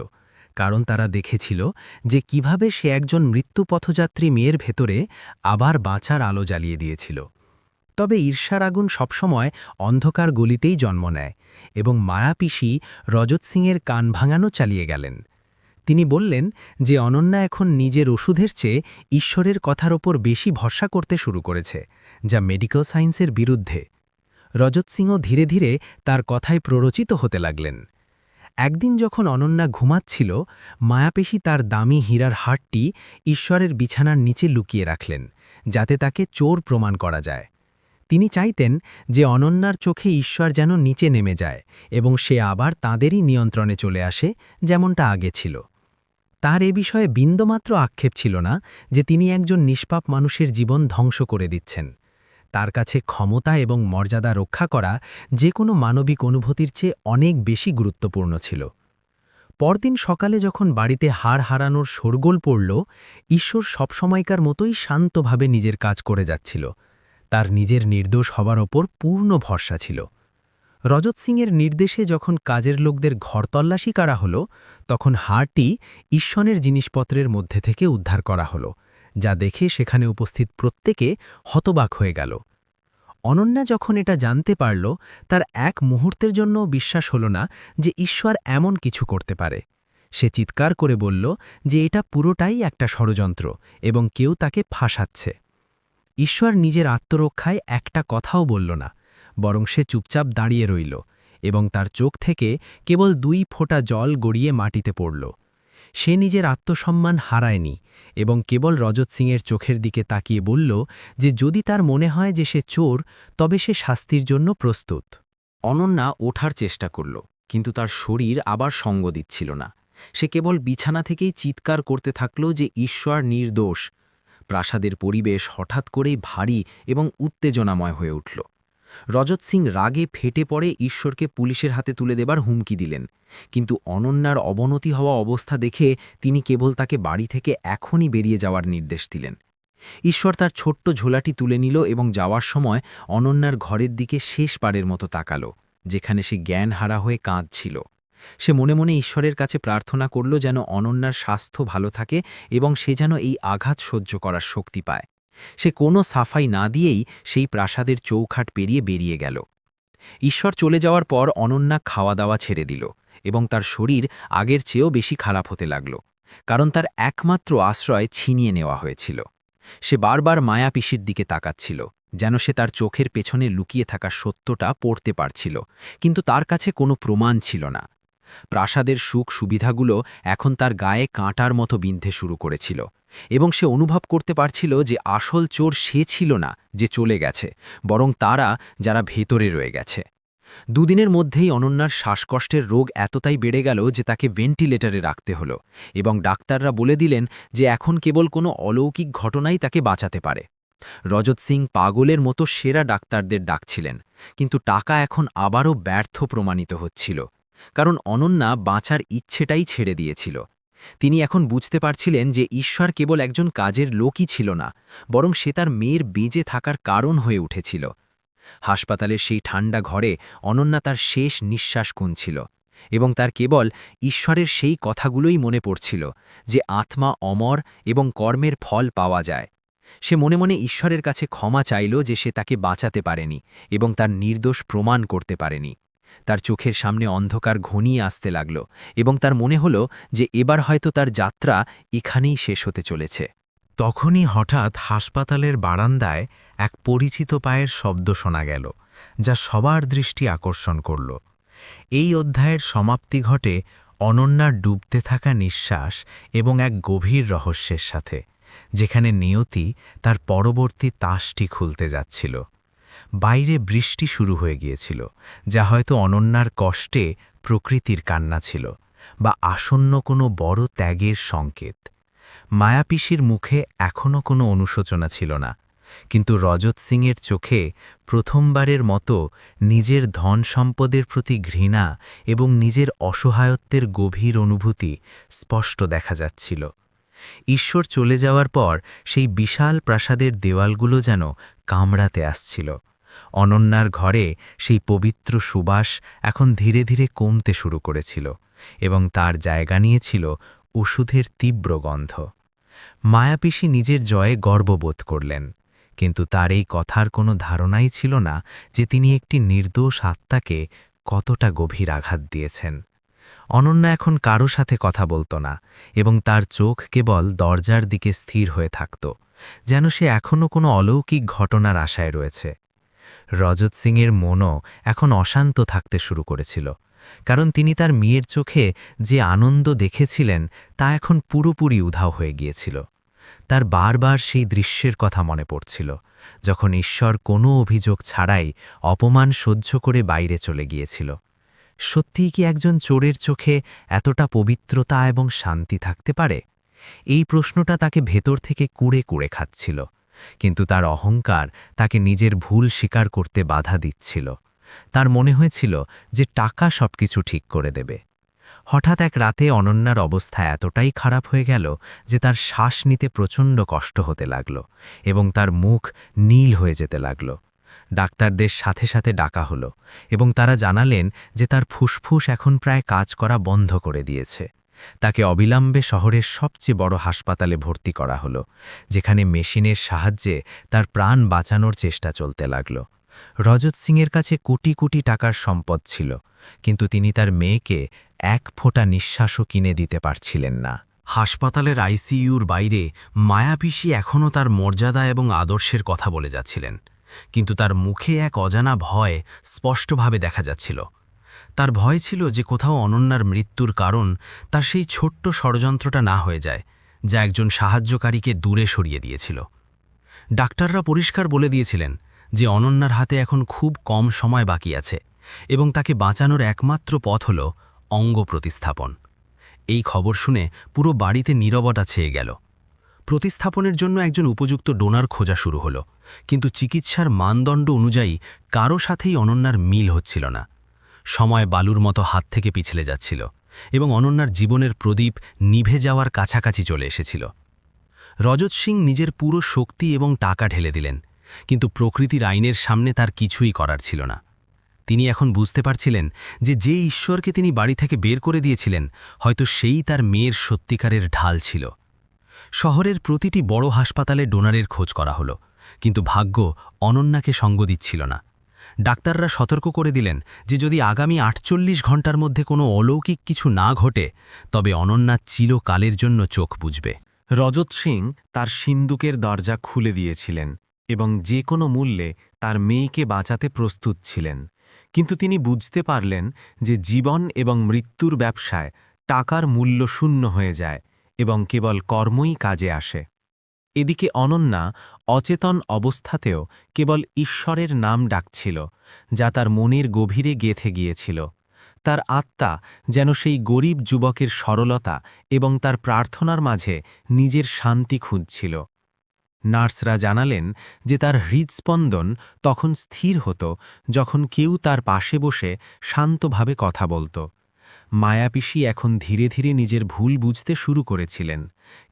কারণ তারা দেখেছিল যে কিভাবে সে একজন মৃত্যুপথযাত্রী মেয়ের ভেতরে আবার বাঁচার আলো জ্বালিয়ে দিয়েছিল। তবে ঈর্ষার আগুন সবসময় অন্ধকার গলিতেই জন্ম নেয় এবং মায়াপিসি রজত সিংয়ের কান ভাঙানো চালিয়ে গেলেন। তিনি বললেন যে অনন্যা এখন নিজের ওষুধের চেয়ে ঈশ্বরের কথার ওপর বেশি ভরসা করতে শুরু করেছে, যা মেডিকেল সায়েন্সের বিরুদ্ধে। রজত সিংও ধীরে ধীরে তার কথায় প্ররোচিত হতে লাগলেন। একদিন যখন অনন্যা ঘুমাচ্ছিল, মায়াপেশী তার দামি হীরার হারটি ঈশ্বরের বিছানার নিচে লুকিয়ে রাখলেন, যাতে তাকে চোর প্রমাণ করা যায়। তিনি চাইতেন যে অনন্যার চোখে ঈশ্বর যেন নিচে নেমে যায় এবং সে আবার তাঁদেরই নিয়ন্ত্রণে চলে আসে, যেমনটা আগে ছিল। তার এ বিষয়ে বিন্দুমাত্র আক্ষেপ ছিল না যে তিনি একজন নিষ্পাপ মানুষের জীবন ধ্বংস করে দিচ্ছেন। তার কাছে ক্ষমতা এবং মর্যাদা রক্ষা করা যে কোনো মানবিক অনুভূতির চেয়ে অনেক বেশি গুরুত্বপূর্ণ ছিল। পরদিন সকালে যখন বাড়িতে হার হারানোর শোরগোল পড়ল, ঈশ্বর সবসময়কার মতোই শান্তভাবে নিজের কাজ করে যাচ্ছিল। তার নিজের নির্দোষ হবার ওপর পূর্ণ ভরসা ছিল। রজত সিংয়ের নির্দেশে যখন কাজের লোকদের ঘর তল্লাশি করা হলো, তখন হারটি ঈশ্বরের জিনিসপত্রের মধ্যে থেকে উদ্ধার করা হলো, যা দেখে সেখানে উপস্থিত প্রত্যেকে হতবাক হয়ে গেল। অনন্যা যখন এটা জানতে পারল, তার এক মুহূর্তের জন্য বিশ্বাস হল না যে ঈশ্বর এমন কিছু করতে পারে। সে চিৎকার করে বলল যে এটা পুরোটাই একটা ষড়যন্ত্র এবং কেউ তাকে ফাঁসাচ্ছে। ঈশ্বর নিজের আত্মরক্ষায় একটা কথাও বলল না, বরং সে চুপচাপ দাঁড়িয়ে রইল এবং তার চোখ থেকে কেবল 2 ফোঁটা জল গড়িয়ে মাটিতে পড়ল। সে নিজের আত্মসম্মান হারায়নি এবং কেবল রজত সিংয়ের চোখের দিকে তাকিয়ে বলল যে যদি তার মনে হয় যে সে চোর, তবে সে শাস্তির জন্য প্রস্তুত। অনন্যা ওঠার চেষ্টা করল, কিন্তু তার শরীর আবার সঙ্গ দিচ্ছিল না। সে কেবল বিছানা থেকেই চিৎকার করতে থাকল যে ঈশ্বর নির্দোষ। প্রাসাদের পরিবেশ হঠাৎ করেই ভারী এবং উত্তেজনাময় হয়ে উঠল। রজত সিং রাগে ফেটে পড়ে ঈশ্বরকে পুলিশের হাতে তুলে দেবার হুমকি দিলেন, কিন্তু অনন্যার অবনতি হওয়া অবস্থা দেখে তিনি কেবল তাকে বাড়ি থেকে এখনই বেরিয়ে যাওয়ার নির্দেশ দিলেন। ঈশ্বর তার ছোট্ট ঝোলাটি তুলে নিল এবং যাওয়ার সময় অনন্যার ঘরের দিকে শেষবারের মতো তাকাল, যেখানে সে জ্ঞান হারা হয়ে কাঁদছিল। সে মনে মনে ঈশ্বরের কাছে প্রার্থনা করল যেন অনন্যার স্বাস্থ্য ভালো থাকে এবং সে যেন এই আঘাত সহ্য করার শক্তি পায়। সে কোনো সাফাই না দিয়েই সেই প্রাসাদের চৌখাট পেরিয়ে বেরিয়ে গেল। ঈশ্বর চলে যাওয়ার পর অনন্যা খাওয়া দাওয়া ছেড়ে দিল এবং তার শরীর আগের চেয়েও বেশি খারাপ হতে লাগল, কারণ তার একমাত্র আশ্রয় ছিনিয়ে নেওয়া হয়েছিল। সে বারবার মায়াপিসির দিকে তাকাচ্ছিল, যেন সে তার চোখের পেছনে লুকিয়ে থাকা সত্যটা পড়তে পারছিল, কিন্তু তার কাছে কোনো প্রমাণ ছিল না। প্রাসাদের সুখ সুবিধাগুলো এখন তার গায়ে কাঁটার মতো বিঁধতে শুরু করেছিল এবং সে অনুভব করতে পারছিল যে আসল চোর সে ছিল না যে চলে গেছে, বরং তারা যারা ভেতরে রয়ে গেছে। দুদিনের মধ্যেই অনন্যার শ্বাসকষ্টের রোগ এতটাই বেড়ে গেল যে তাকে ভেন্টিলেটরে রাখতে হলো এবং ডাক্তাররা বলে দিলেন যে এখন কেবল কোনো অলৌকিক ঘটনাই তাকে বাঁচাতে পারে। রজত সিং পাগলের মতো সেরা ডাক্তারদের ডাকছিলেন, কিন্তু টাকা এখন আবারও ব্যর্থ প্রমাণিত হচ্ছিল, কারণ অনন্যা বাঁচার ইচ্ছেটাই ছেড়ে দিয়েছিল। তিনি এখন বুঝতে পারছিলেন যে ঈশ্বর কেবল একজন কাজের লোকই ছিল না, বরং সে তার মেয়ের বেঁচে থাকার কারণ হয়ে উঠেছিল। হাসপাতালের সেই ঠান্ডা ঘরে অনন্যা তার শেষ নিঃশ্বাস গুনছিল এবং তার কেবল ঈশ্বরের সেই কথাগুলোই মনে পড়ছিল যে আত্মা অমর এবং কর্মের ফল পাওয়া যায়। সে মনে মনে ঈশ্বরের কাছে ক্ষমা চাইল যে সে তাকে বাঁচাতে পারেনি এবং তার নির্দোষ প্রমাণ করতে পারেনি। তার চোখের সামনে অন্ধকার ঘনিয়ে আসতে লাগল এবং তার মনে হল যে এবার হয়তো তার যাত্রা এখানেই শেষ হতে চলেছে। তখনই হঠাৎ হাসপাতালের বারান্দায় এক পরিচিত পায়ের শব্দ শোনা গেল, যা সবার দৃষ্টি আকর্ষণ করল। এই অধ্যায়ের সমাপ্তি ঘটে অনন্যার ডুবতে থাকা নিঃশ্বাস এবং এক গভীর রহস্যের সাথে, যেখানে নিয়তি তার পরবর্তী তাসটি খুলতে যাচ্ছিল। বাইরে বৃষ্টি শুরু হয়ে গিয়েছিল, যা হয়তো অনন্যার কষ্টে প্রকৃতির কান্না ছিল বা আসন্ন কোনো বড় ত্যাগের সংকেত। মায়াপিসির মুখে এখনও কোনো অনুশোচনা ছিল না, কিন্তু রজত সিংয়ের চোখে প্রথমবারের মতো নিজের ধন সম্পদের প্রতি ঘৃণা এবং নিজের অসহায়ত্বের গভীর অনুভূতি স্পষ্ট দেখা যাচ্ছিল। ঈশ্বর চলে যাওয়ার পর সেই বিশাল প্রাসাদের দেওয়ালগুলো যেন কামড়াতে আসছিল। অনন্যার ঘরে সেই পবিত্র সুবাস এখন ধীরে ধীরে কমতে শুরু করেছিল এবং তার জায়গা নিয়েছিল ওষুধের তীব্র গন্ধ। মায়াপিসি নিজের জয়ে গর্ববোধ করলেন, কিন্তু তার এই কথার কোনো ধারণাই ছিল না যে তিনি একটি নির্দোষ আত্মাকে কতটা গভীর আঘাত দিয়েছেন। অনন্যা এখন কারো সাথে কথা বলত না এবং তার চোখ কেবল দরজার দিকে স্থির হয়ে থাকত, যেন সে এখনও কোনো অলৌকিক ঘটনার আশায় রয়েছে। রজত সিংয়ের মনও এখন অশান্ত থাকতে শুরু করেছিল, কারণ তিনি তার মেয়ের চোখে যে আনন্দ দেখেছিলেন তা এখন পুরোপুরি উধাও হয়ে গিয়েছিল। তার বারবার সেই দৃশ্যের কথা মনে পড়ছিল, যখন ঈশ্বর কোনো অভিযোগ ছাড়াই অপমান সহ্য করে বাইরে চলে গিয়েছিল। সত্যিই কি একজন চোরের চোখে এতটা পবিত্রতা এবং শান্তি থাকতে পারে? এই প্রশ্নটা তাকে ভেতর থেকে কুড়ে কুড়ে খাচ্ছিল, কিন্তু তার অহংকার তাকে নিজের ভুল স্বীকার করতে বাধা দিচ্ছিল। তার মনে হয়েছিল যে টাকা সবকিছু ঠিক করে দেবে। হঠাৎ এক রাতে অনন্যার অবস্থা এতটাই খারাপ হয়ে গেল যে তার শ্বাস নিতে প্রচণ্ড কষ্ট হতে লাগল এবং তার মুখ নীল হয়ে যেতে লাগল। ডাক্তারদের সাথে সাথে ডাকা হলো এবং তারা জানালেন যে তার ফুসফুস এখন প্রায় কাজ করা বন্ধ করে দিয়েছে। তাকে অবিলম্বে শহরের সবচেয়ে বড় হাসপাতালে ভর্তি করা হলো, যেখানে মেশিনের সাহায্যে তার প্রাণ বাঁচানোর চেষ্টা চলতে লাগল। রজত সিংয়ের কাছে কোটি কোটি টাকার সম্পদ ছিল, কিন্তু তিনি তার মেয়েকে এক ফোঁটা নিঃশ্বাসও কিনে দিতে পারছিলেন না। হাসপাতালের আইসিইউর বাইরে মায়াপিসি এখনও তার মর্যাদা এবং আদর্শের কথা বলে যাচ্ছিলেন, কিন্তু তার মুখে এক অজানা ভয় স্পষ্টভাবে দেখা যাচ্ছিল। তার ভয় ছিল যে কোথাও অনন্যার মৃত্যুর কারণ তার সেই ছোট্ট ষড়যন্ত্রটা না হয়ে যায়, যা একজন সাহায্যকারীকে দূরে সরিয়ে দিয়েছিল। ডাক্তাররা পরিষ্কার বলে দিয়েছিলেন যে অনন্যার হাতে এখন খুব কম সময় বাকি আছে এবং তাকে বাঁচানোর একমাত্র পথ হল অঙ্গ প্রতিস্থাপন। এই খবর শুনে পুরো বাড়িতে নীরবতা ছেয়ে গেল। প্রতিস্থাপনের জন্য একজন উপযুক্ত ডোনার খোঁজা শুরু হলো, কিন্তু চিকিৎসার মানদণ্ড অনুযায়ী কারো সাথেই অনন্যার মিল হচ্ছিল না। সময় বালুর মতো হাত থেকে পিছলে যাচ্ছিল এবং অনন্যার জীবনের প্রদীপ নিভে যাওয়ার কাছাকাছি চলে এসেছিল। রজত সিং নিজের পুরো শক্তি এবং টাকা ঢেলে দিলেন, কিন্তু প্রকৃতির আইনের সামনে তার কিছুই করার ছিল না। তিনি এখন বুঝতে পারছিলেন যে ঈশ্বরকে তিনি বাড়ি থেকে বের করে দিয়েছিলেন, হয়তো সেই তার মেয়ের সত্যিকারের ঢাল ছিল। শহরের প্রতিটি বড় হাসপাতালে ডোনারের খোঁজ করা হলো, কিন্তু ভাগ্য অনন্যাকে সঙ্গ দিচ্ছিল না। ডাক্তাররা সতর্ক করে দিলেন যে যদি আগামী ৪৮ ঘন্টার মধ্যে কোনো অলৌকিক কিছু না ঘটে, তবে অনন্যা চিরকালের জন্য চোখ বুজবে। রজত সিং তার সিন্দুকের দরজা খুলে দিয়েছিলেন এবং যে কোনো মূল্যে তার মেয়েকে বাঁচাতে প্রস্তুত ছিলেন। কিন্তু তিনি বুঝতে পারলেন যে জীবন এবং মৃত্যুর ব্যবসায় টাকার মূল্য শূন্য হয়ে যায় এবং কেবল কর্মই কাজে আসে। এদিকে অনন্যা অচেতন অবস্থাতেও কেবল ঈশ্বরের নাম ডাকছিল, যা তার মনের গভীরে গেঁথে গিয়েছিল। তার আত্মা যেন সেই গরিব যুবকের সরলতা এবং তার প্রার্থনার মাঝে নিজের শান্তি খুঁজছিল। নার্সরা জানালেন যে তার হৃদস্পন্দন তখন স্থির হতো যখন কেউ তার পাশে বসে শান্তভাবে কথা বলত। মায়াপিসি এখন ধীরে ধীরে নিজের ভুল বুঝতে শুরু করেছিলেন,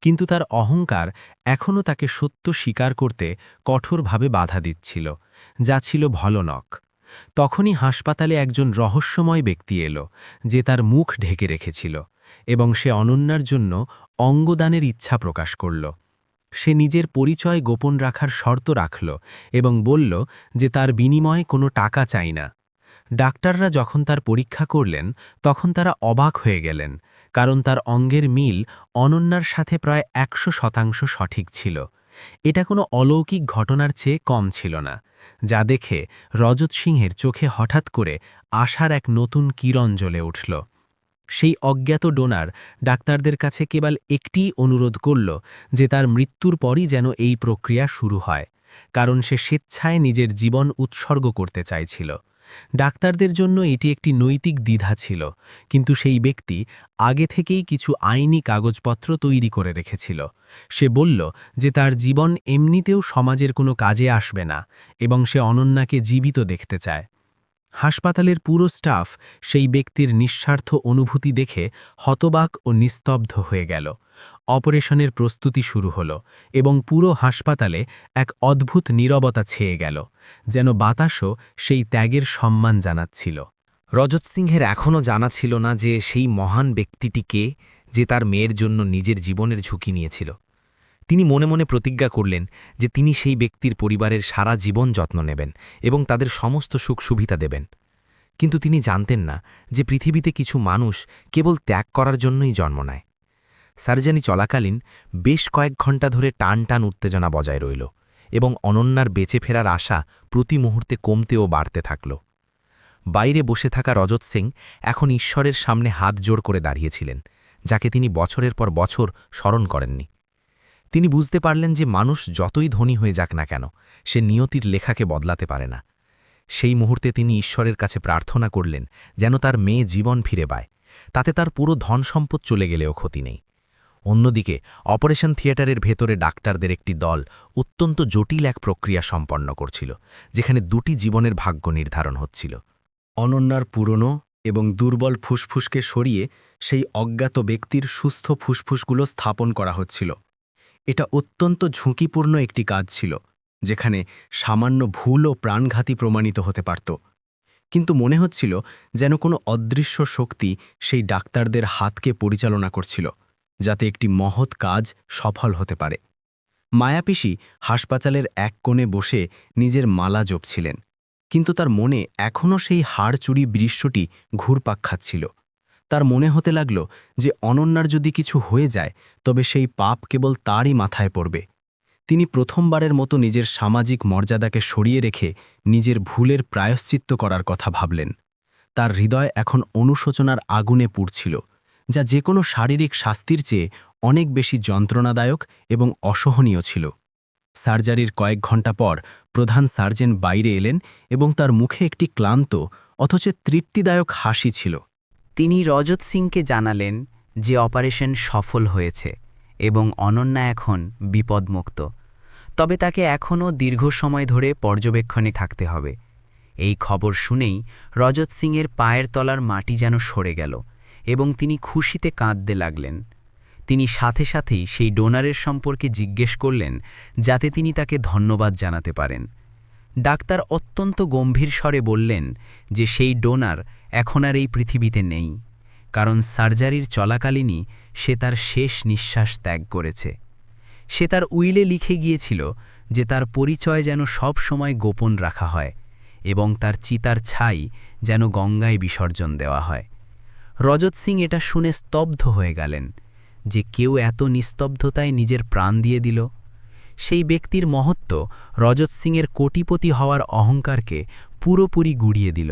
কিন্তু তার অহংকার এখনও তাকে সত্য স্বীকার করতে কঠোরভাবে বাধা দিচ্ছিল, যা ছিল ভলনক। তখনই হাসপাতালে একজন রহস্যময় ব্যক্তি এলো, যে তার মুখ ঢেকে রেখেছিল, এবং সে অনন্যার জন্য অঙ্গদানের ইচ্ছা প্রকাশ করল। সে নিজের পরিচয় গোপন রাখার শর্ত রাখল এবং বলল যে তার বিনিময়ে কোনো টাকা চাই না। ডাক্তাররা যখন তার পরীক্ষা করলেন তখন তারা অবাক হয়ে গেলেন, কারণ তার অঙ্গের মিল অনন্যার সাথে প্রায় 100% সঠিক ছিল। এটা কোনো অলৌকিক ঘটনার চেয়ে কম ছিল না, যা দেখে রজত সিংহের চোখে হঠাৎ করে আশার এক নতুন কিরণ জ্বলে উঠল। সেই অজ্ঞাত ডোনার ডাক্তারদের কাছে কেবল একটিই অনুরোধ করল, যে তার মৃত্যুর পরই যেন এই প্রক্রিয়া শুরু হয়, কারণ সে স্বেচ্ছায় নিজের জীবন উৎসর্গ করতে চাইছিল। ডাক্তারদের জন্য এটি একটি নৈতিক দ্বিধা ছিল, কিন্তু সেই ব্যক্তি আগে থেকেই কিছু আইনি কাগজপত্র তৈরি করে রেখেছিল। সে বলল যে তার জীবন এমনিতেও সমাজের কোনো কাজে আসবে না এবং সে অনন্যাকে জীবিত দেখতে চায়। হাসপাতালের পুরো স্টাফ সেই ব্যক্তির নিঃস্বার্থ অনুভূতি দেখে হতবাক ও নিস্তব্ধ হয়ে গেল। অপারেশনের প্রস্তুতি শুরু হলো এবং পুরো হাসপাতালে এক অদ্ভুত নীরবতা ছেয়ে গেল, যেন বাতাসও সেই ত্যাগের সম্মান জানাচ্ছিল। রজত সিংহের এখনও জানা ছিল না যে সেই মহান ব্যক্তিটি কে, যে তার মেয়ের জন্য নিজের জীবনের ঝুঁকি নিয়েছিল। তিনি মনে মনে প্রতিজ্ঞা করলেন যে তিনি সেই ব্যক্তির পরিবারের সারা জীবন যত্ন নেবেন এবং তাদের সমস্ত সুখ সুবিধা দেবেন। কিন্তু তিনি জানতেন না যে পৃথিবীতে কিছু মানুষ কেবল ত্যাগ করার জন্যই জন্ম নেয়। সার্জারি চলাকালীন বেশ কয়েক ঘণ্টা ধরে টান টান উত্তেজনা বজায় রইল এবং অনন্যার বেঁচে ফেরার আশা প্রতি মুহূর্তে কমতে ও বাড়তে থাকল। বাইরে বসে থাকা রজত সিং এখন ঈশ্বরের সামনে হাত জোড় করে দাঁড়িয়েছিলেন, যাকে তিনি বছরের পর বছর স্মরণ করেননি। তিনি বুঝতে পারলেন যে মানুষ যতই ধনী হয়ে যাক না কেন, সে নিয়তির লেখাকে বদলাতে পারে না। সেই মুহূর্তে তিনি ঈশ্বরের কাছে প্রার্থনা করলেন যেন তার মেয়ে জীবন ফিরে পায়, তাতে তার পুরো ধন সম্পদ চলে গেলেও ক্ষতি নেই। অন্যদিকে অপারেশন থিয়েটারের ভেতরে ডাক্তারদের একটি দল অত্যন্ত জটিল এক প্রক্রিয়া সম্পন্ন করছিল, যেখানে দুটি জীবনের ভাগ্য নির্ধারণ হচ্ছিল। অনন্যার পুরনো এবং দুর্বল ফুসফুসকে সরিয়ে সেই অজ্ঞাত ব্যক্তির সুস্থ ফুসফুসগুলো স্থাপন করা হচ্ছিল। এটা অত্যন্ত ঝুঁকিপূর্ণ একটি কাজ ছিল, যেখানে সামান্য ভুলও প্রাণঘাতী প্রমাণিত হতে পারত। কিন্তু মনে হচ্ছিল যেন কোনো অদৃশ্য শক্তি সেই ডাক্তারদের হাতকে পরিচালনা করছিল, যাতে একটি মহৎ কাজ সফল হতে পারে। মায়াপিসি হাসপাতালের এক কোণে বসে নিজের মালা জপছিলেন, কিন্তু তার মনে এখনও সেই হাড়চুরি দৃশ্যটি ঘুরপাক খাচ্ছিল। তার মনে হতে লাগল যে অনন্যার যদি কিছু হয়ে যায় তবে সেই পাপ কেবল তারই মাথায় পড়বে। তিনি প্রথমবারের মতো নিজের সামাজিক মর্যাদাকে সরিয়ে রেখে নিজের ভুলের প্রায়শ্চিত্ত করার কথা ভাবলেন। তার হৃদয় এখন অনুশোচনার আগুনে পুড়ছিল, যা যে কোনো শারীরিক শাস্তির চেয়ে অনেক বেশি যন্ত্রণাদায়ক এবং অসহনীয় ছিল। সার্জারির কয়েক ঘণ্টা পর প্রধান সার্জন বাইরে এলেন এবং তার মুখে একটি ক্লান্ত অথচ তৃপ্তিদায়ক হাসি ছিল। তিনি রজত সিংকে জানালেন যে অপারেশন সফল হয়েছে এবং অনন্যা এখন বিপদমুক্ত, তবে তাকে এখনও দীর্ঘ সময় ধরে পর্যবেক্ষণে থাকতে হবে। এই খবর শুনেই রজত সিংয়ের পায়ের তলার মাটি যেন সরে গেল এবং তিনি খুশিতে কাঁদতে লাগলেন। তিনি সাথে সাথেই সেই ডোনারের সম্পর্কে জিজ্ঞেস করলেন, যাতে তিনি তাকে ধন্যবাদ জানাতে পারেন। ডাক্তার অত্যন্ত গম্ভীর স্বরে বললেন যে সেই ডোনার এখন আর এই পৃথিবীতে নেই, কারণ সার্জারির চলাকালীনই সে তার শেষ নিঃশ্বাস ত্যাগ করেছে। সে তার উইলে লিখে গিয়েছিল যে তার পরিচয় যেন সব সময় গোপন রাখা হয় এবং তার চিতার ছাই যেন গঙ্গায় বিসর্জন দেওয়া হয়। রজত সিং এটা শুনে স্তব্ধ হয়ে গেলেন, যে কেউ এত নিস্তব্ধতায় নিজের প্রাণ দিয়ে দিল। সেই ব্যক্তির মহত্ব রজত সিংয়ের কোটিপতি হওয়ার অহংকারকে পুরোপুরি গুড়িয়ে দিল।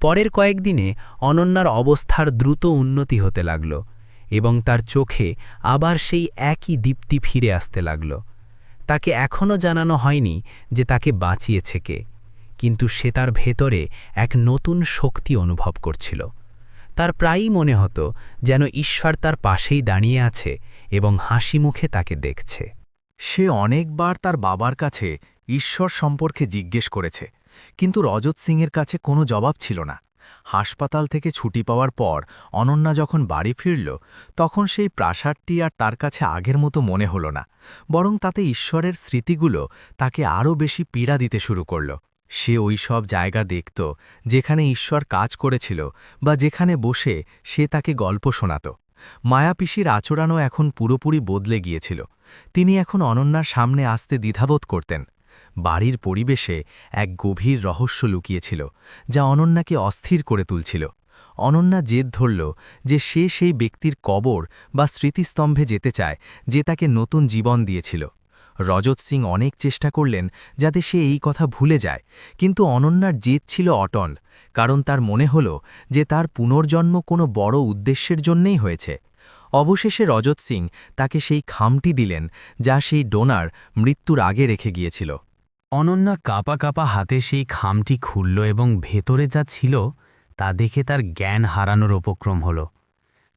পরের কয়েকদিনে অনন্যার অবস্থার দ্রুত উন্নতি হতে লাগল এবং তার চোখে আবার সেই একই দীপ্তি ফিরে আসতে লাগল। তাকে এখনও জানানো হয়নি যে তাকে বাঁচিয়েছে কে, কিন্তু সে তার ভেতরে এক নতুন শক্তি অনুভব করছিল। তার প্রায়ই মনে হতো যেন ঈশ্বর তার পাশেই দাঁড়িয়ে আছে এবং হাসি মুখে তাকে দেখছে। সে অনেকবার তার বাবার কাছে ঈশ্বর সম্পর্কে জিজ্ঞেস করেছে, কিন্তু রজত সিংয়ের কাছে কোনো জবাব ছিল না। হাসপাতাল থেকে ছুটি পাওয়ার পর অনন্যা যখন বাড়ি ফিরল, তখন সেই প্রাসাদটি আর তার কাছে আগের মতো মনে হলো না, বরং তাতে ঈশ্বরের স্মৃতিগুলো তাকে আরও বেশি পীড়া দিতে শুরু করল। সে ওই সব জায়গা দেখত যেখানে ঈশ্বর কাজ করেছিল বা যেখানে বসে সে তাকে গল্প শোনাত। মায়াপিসির আচরণও এখন পুরোপুরি বদলে গিয়েছিল। তিনি এখন অনন্যার সামনে আসতে দ্বিধাবোধ করতেন। বাড়ির পরিবেশে এক গভীর রহস্য লুকিয়েছিল, যা অনন্যাকে অস্থির করে তুলছিল। অনন্যা জেদ ধরল যে সে সেই ব্যক্তির কবর বা স্মৃতিস্তম্ভে যেতে চায় যে তাকে নতুন জীবন দিয়েছিল। রজত সিং অনেক চেষ্টা করলেন যাতে সে এই কথা ভুলে যায়, কিন্তু অনন্যার জেদ ছিল অটল, কারণ তার মনে হল যে তার পুনর্জন্ম কোনো বড় উদ্দেশ্যের জন্যেই হয়েছে। অবশেষে রজত সিং তাকে সেই খামটি দিলেন যা সেই ডোনার মৃত্যুর আগে রেখে গিয়েছিল। অনন্যা কাঁপা কাঁপা হাতে সেই খামটি খুলল এবং ভেতরে যা ছিল তা দেখে তার জ্ঞান হারানোর উপক্রম হল।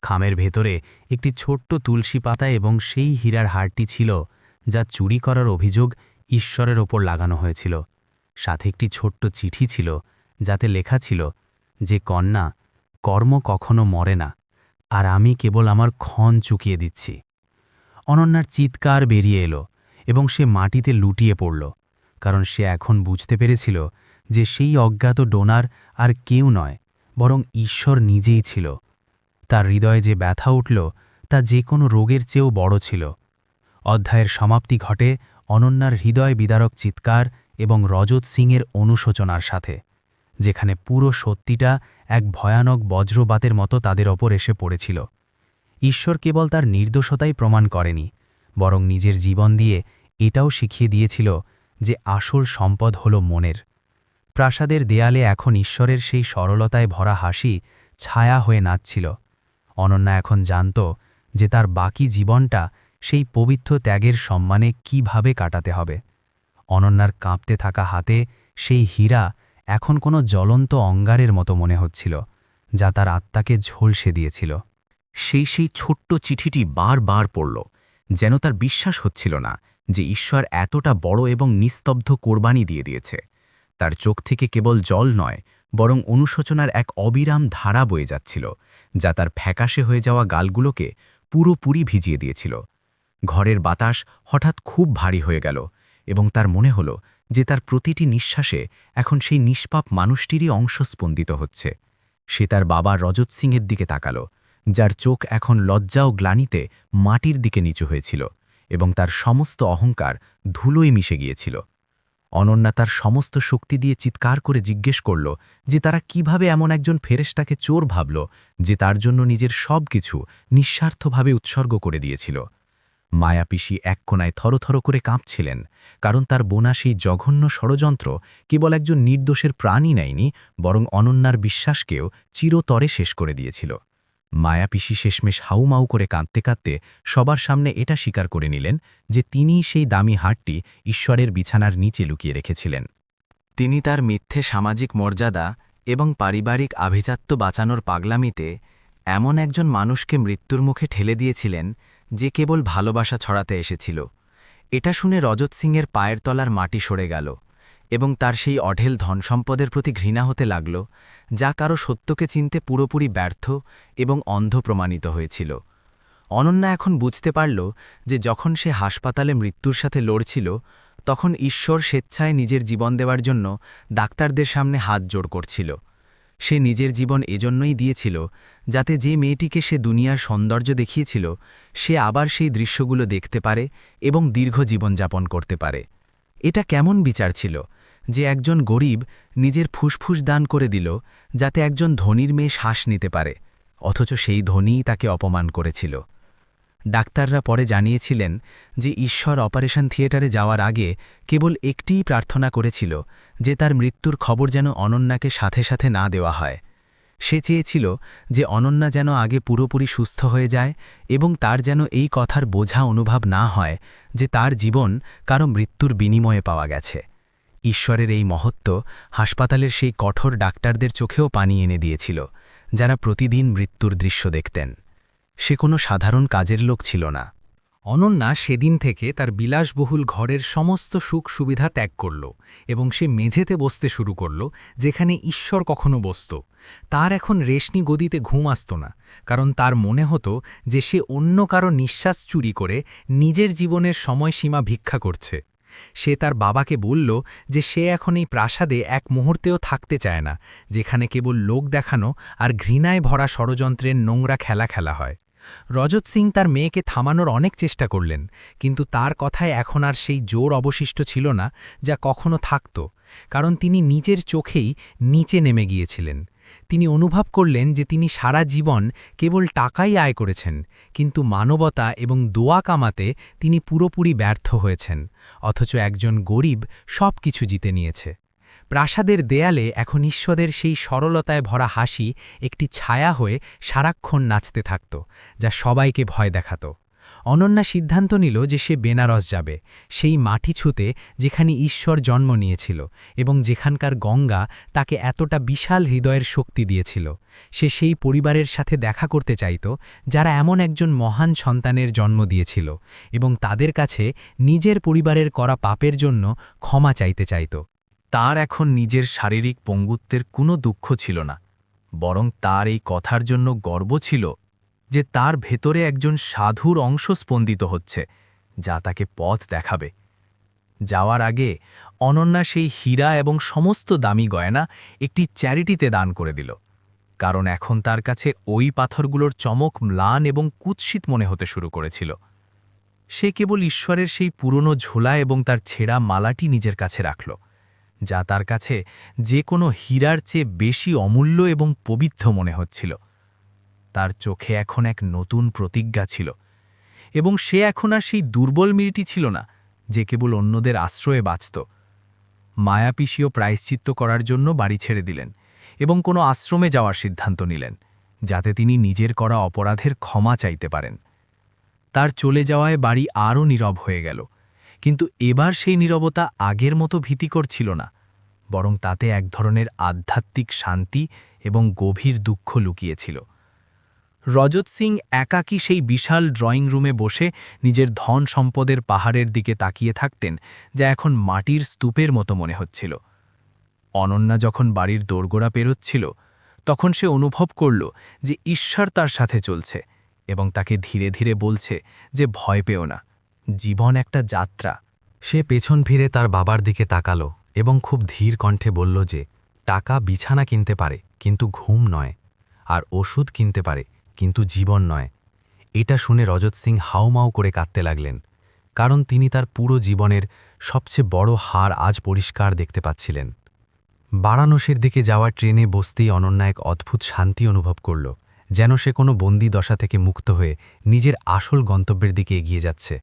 খামের ভেতরে একটি ছোট্ট তুলসী পাতা এবং সেই হীরার হারটি ছিল যা চুরি করার অভিযোগ ঈশ্বরের ওপর লাগানো হয়েছিল। সাথে একটি ছোট্ট চিঠি ছিল যাতে লেখা ছিল যে কন্যা, কর্ম কখনো মরে না, আর আমি কেবল আমার ক্ষণ চুকিয়ে দিচ্ছি। অনন্যার চিৎকার বেরিয়ে এলো এবং সে মাটিতে লুটিয়ে পড়ল, কারণ সে এখন বুঝতে পেরেছিল যে সেই অজ্ঞাত ডোনার আর কেউ নয়, বরং ঈশ্বর নিজেই ছিল। তার হৃদয়ে যে ব্যথা উঠল তা যে কোনো রোগের চেয়েও বড় ছিল। অধ্যায়ের সমাপ্তি ঘটে অনন্যার হৃদয় বিদারক চিৎকার এবং রজত সিংয়ের অনুশোচনার সাথে, যেখানে পুরো সত্যিটা এক ভয়ানক বজ্রবাতের মতো তাদের ওপর এসে পড়েছিল। ঈশ্বর কেবল তার নির্দোষতাই প্রমাণ করেনি, বরং নিজের জীবন দিয়ে এটাও শিখিয়ে দিয়েছিল যে আসল সম্পদ হল মনের। প্রাসাদের দেয়ালে এখন ঈশ্বরের সেই সরলতায় ভরা হাসি ছায়া হয়ে নাচছিল। অনন্যা এখন জানত যে তার বাকি জীবনটা সেই পবিত্র ত্যাগের সম্মানে কিভাবে কাটাতে হবে। অনন্যার কাঁপতে থাকা হাতে সেই হীরা এখন কোনো জ্বলন্ত অঙ্গারের মতো মনে হচ্ছিল, যা তার আত্মাকে ঝলসে দিয়েছিল। সেই ছোট্ট চিঠিটি বারবার পড়ল, যেন তার বিশ্বাস হচ্ছিল না যে ঈশ্বর এতটা বড় এবং নিস্তব্ধ কোরবানি দিয়ে দিয়েছে। তার চোখ থেকে কেবল জল নয়, বরং অনুশোচনার এক অবিরাম ধারা বয়ে যাচ্ছিল, যা তার ফ্যাকাশে হয়ে যাওয়া গালগুলোকে পুরোপুরি ভিজিয়ে দিয়েছিল। ঘরের বাতাস হঠাৎ খুব ভারী হয়ে গেল এবং তার মনে হল যে তার প্রতিটি নিঃশ্বাসে এখন সেই নিষ্পাপ মানুষটিরই অংশ স্পন্দিত হচ্ছে। সে তার বাবা রজত সিংয়ের দিকে তাকাল, যার চোখ এখন লজ্জা ও গ্লানিতে মাটির দিকে নিচু হয়েছিল এবং তার সমস্ত অহংকার ধুলোয় মিশে গিয়েছিল। অনন্যা তার সমস্ত শক্তি দিয়ে চিৎকার করে জিজ্ঞেস করল যে তারা কিভাবে এমন একজন ফেরেশতাকে চোর ভাবল যে তার জন্য নিজের সব কিছু নিঃস্বার্থভাবে উৎসর্গ করে দিয়েছিল। মায়াপিসি এক কোণায় থরথর করে কাঁপছিলেন, কারণ তার বোনা সেই জঘন্য ষড়যন্ত্র কেবল একজন নির্দোষের প্রাণই নেয়নি, বরং অনন্যার বিশ্বাসকেও চিরতরে শেষ করে দিয়েছিল। মায়াপিসি শেষমেশ হাউমাউ করে কাঁদতে কাঁদতে সবার সামনে এটা স্বীকার করে নিলেন যে তিনিই সেই দামি হারটি ঈশ্বরের বিছানার নিচে লুকিয়ে রেখেছিলেন। তিনি তার মিথ্যে সামাজিক মর্যাদা এবং পারিবারিক আভিজাত্য বাঁচানোর পাগলামিতে এমন একজন মানুষকে মৃত্যুর মুখে ঠেলে দিয়েছিলেন যে কেবল ভালোবাসা ছড়াতে এসেছিল। এটা শুনে রজত সিংয়ের পায়ের তলার মাটি সরে গেল এবং তার সেই অঢেল ধনসম্পদের প্রতি ঘৃণা হতে লাগল, যা কারো সত্যকে চিনতে পুরোপুরি ব্যর্থ এবং অন্ধ প্রমাণিত হয়েছিল। অনন্যা এখন বুঝতে পারল যে যখন সে হাসপাতালে মৃত্যুর সাথে লড়ছিল, তখন ঈশ্বর স্বেচ্ছায় নিজের জীবন দেওয়ার জন্য ডাক্তারদের সামনে হাত জোড় করছিল। সে নিজের জীবন এজন্যই দিয়েছিল যাতে যে মেয়েটিকে সে দুনিয়ার সৌন্দর্য দেখিয়েছিল সে আবার সেই দৃশ্যগুলো দেখতে পারে এবং দীর্ঘ জীবনযাপন করতে পারে। এটা কেমন বিচার ছিল যে একজন গরিব নিজের ফুসফুস দান করে দিল যাতে একজন ধনীর মেয়ে শ্বাস নিতে পারে, অথচ সেই ধনীই তাকে অপমান করেছিল। ডাক্তাররা পরে জানিয়েছিলেন যে ঈশ্বর অপারেশন থিয়েটারে যাওয়ার আগে কেবল একটিই প্রার্থনা করেছিল, যে তার মৃত্যুর খবর যেন অনন্যাকে সাথে সাথে না দেওয়া হয়। সে চেয়েছিল যে অনন্যা যেন আগে পুরোপুরি সুস্থ হয়ে যায় এবং তার যেন এই কথার বোঝা অনুভব না হয় যে তার জীবন কারো মৃত্যুর বিনিময়ে পাওয়া গেছে। ঈশ্বরের এই মহত্ব হাসপাতালের সেই কঠোর ডাক্তারদের চোখেও পানি এনে দিয়েছিল, যারা প্রতিদিন মৃত্যুর দৃশ্য দেখতেন। সে কোনো সাধারণ কাজের লোক ছিল না। অনন্যা সেদিন থেকে তার বিলাসবহুল ঘরের সমস্ত সুখ সুবিধা ত্যাগ করল এবং সে মেঝেতে বসতে শুরু করল, যেখানে ঈশ্বর কখনো বসত। তার এখন রেশনি গদিতে ঘুম আসত না, কারণ তার মনে হতো যে সে অন্য কারো নিঃশ্বাস চুরি করে নিজের জীবনের সময়সীমা ভিক্ষা করছে। সে তার বাবাকে বলল যে সে এখন এই প্রাসাদে এক মুহূর্তেও থাকতে চায় না, যেখানে কেবল লোক দেখানো আর ঘৃণায় ভরা ষড়যন্ত্রের নোংরা খেলা হয়। রজত সিং তার মেয়েকে থামানোর অনেক চেষ্টা করলেন, কিন্তু তার কথায় এখন আর সেই জোর অবশিষ্ট ছিল না যা কখনো থাকত, কারণ তিনি নিজের চোখেই নিচে নেমে গিয়েছিলেন। তিনি অনুভব করলেন যে তিনি সারা জীবন কেবল টাকাই আয় করেছেন, কিন্তু মানবতা এবং দোয়া কামাতে তিনি পুরোপুরি ব্যর্থ হয়েছেন, অথচ একজন গরিব সব কিছু জিতে নিয়েছে। প্রাসাদের দেয়ালে এখন ঈশ্বরের সেই সরলতায় ভরা হাসি একটি ছায়া হয়ে সারাক্ষণ নাচতে থাকত, যা সবাইকে ভয় দেখাত। অনন্যা সিদ্ধান্ত নিল যে সে বেনারস যাবে, সেই মাটি ছুঁতে যেখানে ঈশ্বর জন্ম নিয়েছিল এবং যেখানকার গঙ্গা তাকে এতটা বিশাল হৃদয়ের শক্তি দিয়েছিল। সে সেই পরিবারের সাথে দেখা করতে চাইত যারা এমন একজন মহান সন্তানের জন্ম দিয়েছিল, এবং তাদের কাছে নিজের পরিবারের করা পাপের জন্য ক্ষমা চাইতে চাইত। তার এখন নিজের শারীরিক পঙ্গুত্বের কোনো দুঃখ ছিল না, বরং তার এই কথার জন্য গর্ব ছিল যে তার ভেতরে একজন সাধুর অংশ স্পন্দিত হচ্ছে, যা তাকে পথ দেখাবে। যাওয়ার আগে অনন্যা সেই হীরা এবং সমস্ত দামি গয়না একটি চ্যারিটিতে দান করে দিল, কারণ এখন তার কাছে ওই পাথরগুলোর চমক ম্লান এবং কুৎসিত মনে হতে শুরু করেছিল। সে কেবল ঈশ্বরের সেই পুরনো ঝোলা এবং তার ছেঁড়া মালাটি নিজের কাছে রাখল, যা তার কাছে যে কোনো হীরার চেয়ে বেশি অমূল্য এবং পবিত্র মনে হচ্ছিল। তার চোখে এখন এক নতুন প্রতিজ্ঞা ছিল, এবং সে এখন আর সেই দুর্বল মেয়েটি ছিল না যে কেবল অন্যদের আশ্রয়ে বাঁচত। মায়াপিসীও প্রায়শ্চিত্ত করার জন্য বাড়ি ছেড়ে দিলেন এবং কোনো আশ্রমে যাওয়ার সিদ্ধান্ত নিলেন, যাতে তিনি নিজের করা অপরাধের ক্ষমা চাইতে পারেন। তার চলে যাওয়ায় বাড়ি আরও নীরব হয়ে গেল, কিন্তু এবার সেই নীরবতা আগের মতো ভীতিকর ছিল না, বরং তাতে এক ধরনের আধ্যাত্মিক শান্তি এবং গভীর দুঃখ লুকিয়েছিল। রজত সিং একাকী সেই বিশাল ড্রয়িং রুমে বসে নিজের ধন সম্পদের পাহাড়ের দিকে তাকিয়ে থাকতেন, যা এখন মাটির স্তূপের মতো মনে হচ্ছিল। অনন্যা যখন বাড়ির দোরগোড়া পেরোচ্ছিল, তখন সে অনুভব করল যে ঈশ্বর তার সাথে চলছে এবং তাকে ধীরে ধীরে বলছে যে ভয় পেও না, জীবন একটা যাত্রা। সে পেছন ফিরে তার বাবার দিকে তাকালো এবং খুব ধীর কণ্ঠে বলল যে টাকা বিছানা কিনতে পারে কিন্তু ঘুম নয়, আর ওষুধ কিনতে পারে কিন্তু জীবন নয়। এটা শুনে রজত সিং হাউমাউ করে কাঁদতে লাগলেন, কারণ তিনি তার পুরো জীবনের সবচেয়ে বড় হার আজ পরিষ্কার দেখতে পাচ্ছিলেন। বারাণসীর দিকে যাওয়া ট্রেনে বসতেই অনন্যা এক অদ্ভুত শান্তি অনুভব করল, যেন সে কোনো বন্দি দশা থেকে মুক্ত হয়ে নিজের আসল গন্তব্যের দিকে এগিয়ে যাচ্ছে।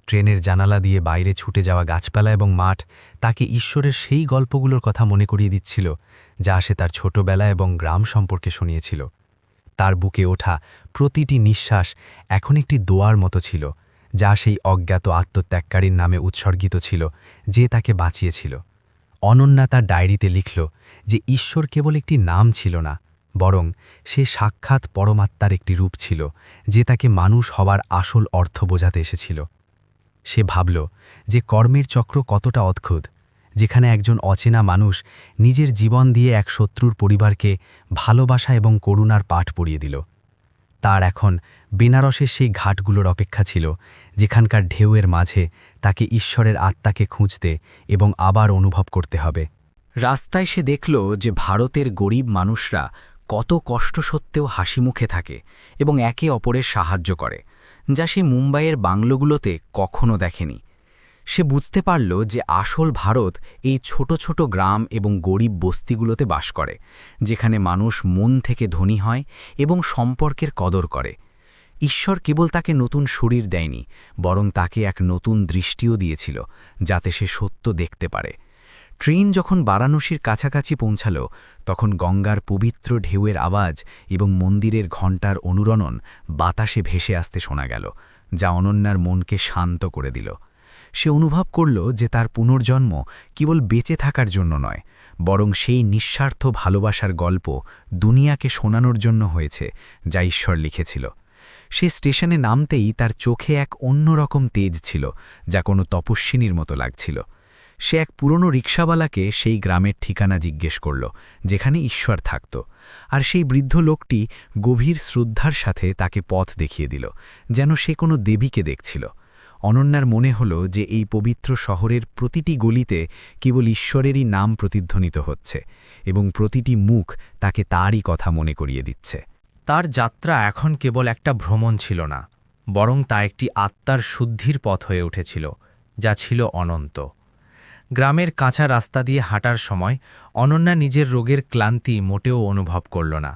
ট্রেনের জানালা দিয়ে বাইরে ছুটে যাওয়া গাছপালা এবং মাঠ তাকে ঈশ্বরের সেই গল্পগুলোর কথা মনে করিয়ে দিচ্ছিল, যা সে তার ছোটবেলা এবং গ্রাম সম্পর্কে শুনিয়েছিল। তার বুকে ওঠা প্রতিটি নিঃশ্বাস এখন একটি দোয়ার মতো ছিল, যা সেই অজ্ঞাত আত্মত্যাগকারীর নামে উৎসর্গিত ছিল, যে তাকে বাঁচিয়েছিল। অনন্যা তার ডায়েরিতে লিখল যে ঈশ্বর কেবল একটি নাম ছিল না, বরং সে সাক্ষাৎ পরমাত্মার একটি রূপ ছিল, যে তাকে মানুষ হওয়ার আসল অর্থ বোঝাতে এসেছিল। সে ভাবল যে কর্মের চক্র কতটা অদ্ভুত, যেখানে একজন অচেনা মানুষ নিজের জীবন দিয়ে এক শত্রুর পরিবারকে ভালোবাসা এবং করুণার পাঠ পড়িয়ে দিল। তার এখন বেনারসের সেই ঘাটগুলোর অপেক্ষা ছিল, যেখানকার ঢেউয়ের মাঝে তাকে ঈশ্বরের আত্মাকে খুঁজতে এবং আবার অনুভব করতে হবে। রাস্তায় সে দেখল যে ভারতের গরিব মানুষরা কত কষ্ট সত্ত্বেও হাসি মুখে থাকে এবং একে অপরের সাহায্য করে, যা সে মুম্বাইয়ের বাংলোগুলোতে কখনো দেখেনি। সে বুঝতে পারল যে আসল ভারত এই ছোট ছোট গ্রাম এবং গরিব বস্তিগুলোতে বাস করে, যেখানে মানুষ মন থেকে ধনী হয় এবং সম্পর্কের কদর করে। ঈশ্বর কেবল তাকে নতুন শরীর দেয়নি, বরং তাকে এক নতুন দৃষ্টিও দিয়েছিল, যাতে সে সত্য দেখতে পারে। ট্রেন যখন বারাণসীর কাছাকাছি পৌঁছাল, তখন গঙ্গার পবিত্র ঢেউয়ের আওয়াজ এবং মন্দিরের ঘণ্টার অনুরণন বাতাসে ভেসে আসতে শোনা গেল, যা অনন্যার মনকে শান্ত করে দিল। সে অনুভব করল যে তার পুনর্জন্ম কেবল বেঁচে থাকার জন্য নয়, বরং সেই নিঃস্বার্থ ভালোবাসার গল্প দুনিয়াকে শোনানোর জন্য হয়েছে, যা ঈশ্বর লিখেছিল। সে স্টেশনে নামতেই তার চোখে এক অন্যরকম তেজ ছিল, যা কোনো তপস্বিনীর মতো লাগছিল। সে এক পুরনো রিকশাওয়ালাকে সেই গ্রামের ঠিকানা জিজ্ঞেস করল, যেখানে ঈশ্বর থাকত, আর সেই বৃদ্ধ লোকটি গভীর শ্রদ্ধার সাথে তাকে পথ দেখিয়ে দিল, যেন সে কোনো দেবীকে দেখছিল। অনন্যার মনে হল যে এই পবিত্র শহরের প্রতিটি গলিতে কেবল ঈশ্বরেরই নাম প্রতিধ্বনিত হচ্ছে, এবং প্রতিটি মুখ তাকে তারই কথা মনে করিয়ে দিচ্ছে। তার যাত্রা এখন কেবল একটা ভ্রমণ ছিল না, বরং তা একটি আত্মার শুদ্ধির পথ হয়ে উঠেছিল, যা ছিল অনন্ত। গ্রামের কাঁচা রাস্তা দিয়ে হাঁটার সময় অনন্যা নিজের রোগের ক্লান্তি মোটেও অনুভব করল না,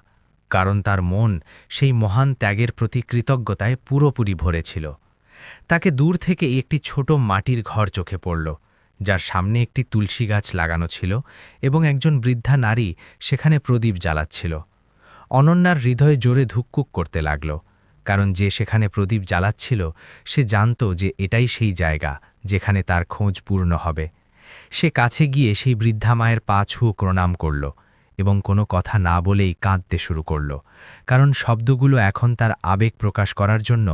কারণ তার মন সেই মহান ত্যাগের প্রতি কৃতজ্ঞতায় পুরোপুরি ভরেছিল। তাকে দূর থেকে একটি ছোট মাটির ঘর চোখে পড়ল, যার সামনে একটি তুলসী গাছ লাগানো ছিল এবং একজন বৃদ্ধা নারী সেখানে প্রদীপ জ্বালাচ্ছিল। অনন্যার হৃদয় জোরে ধুককুক করতে লাগল, কারণ যে সেখানে প্রদীপ জ্বালাচ্ছিল সে জানত যে এটাই সেই জায়গা যেখানে তার খোঁজ পূর্ণ হবে। সে কাছে গিয়ে সেই বৃদ্ধা মায়ের পা ছুঁ প্রণাম করল এবং কোনো কথা না বলেই কাঁদতে শুরু করল, কারণ শব্দগুলো এখন তার আবেগ প্রকাশ করার জন্য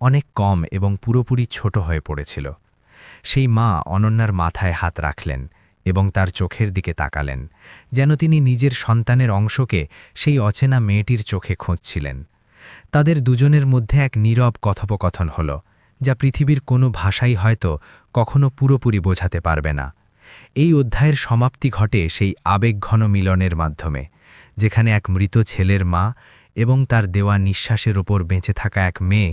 অনেক কম এবং পুরোপুরি ছোট হয়ে পড়েছিল। সেই মা অনন্যার মাথায় হাত রাখলেন এবং তার চোখের দিকে তাকালেন, যেন তিনি নিজের সন্তানের অংশকে সেই অচেনা মেয়েটির চোখে খুঁজছিলেন। তাদের দুজনের মধ্যে এক নীরব কথোপকথন হল, যা পৃথিবীর কোনো ভাষাই হয়তো কখনো পুরোপুরি বোঝাতে পারবে না। এই অধ্যায়ের সমাপ্তি ঘটে সেই আবেগঘন মিলনের মাধ্যমে, যেখানে এক মৃত ছেলের মা এবং তার দেওয়া নিঃশ্বাসের ওপর বেঁচে থাকা এক মেয়ে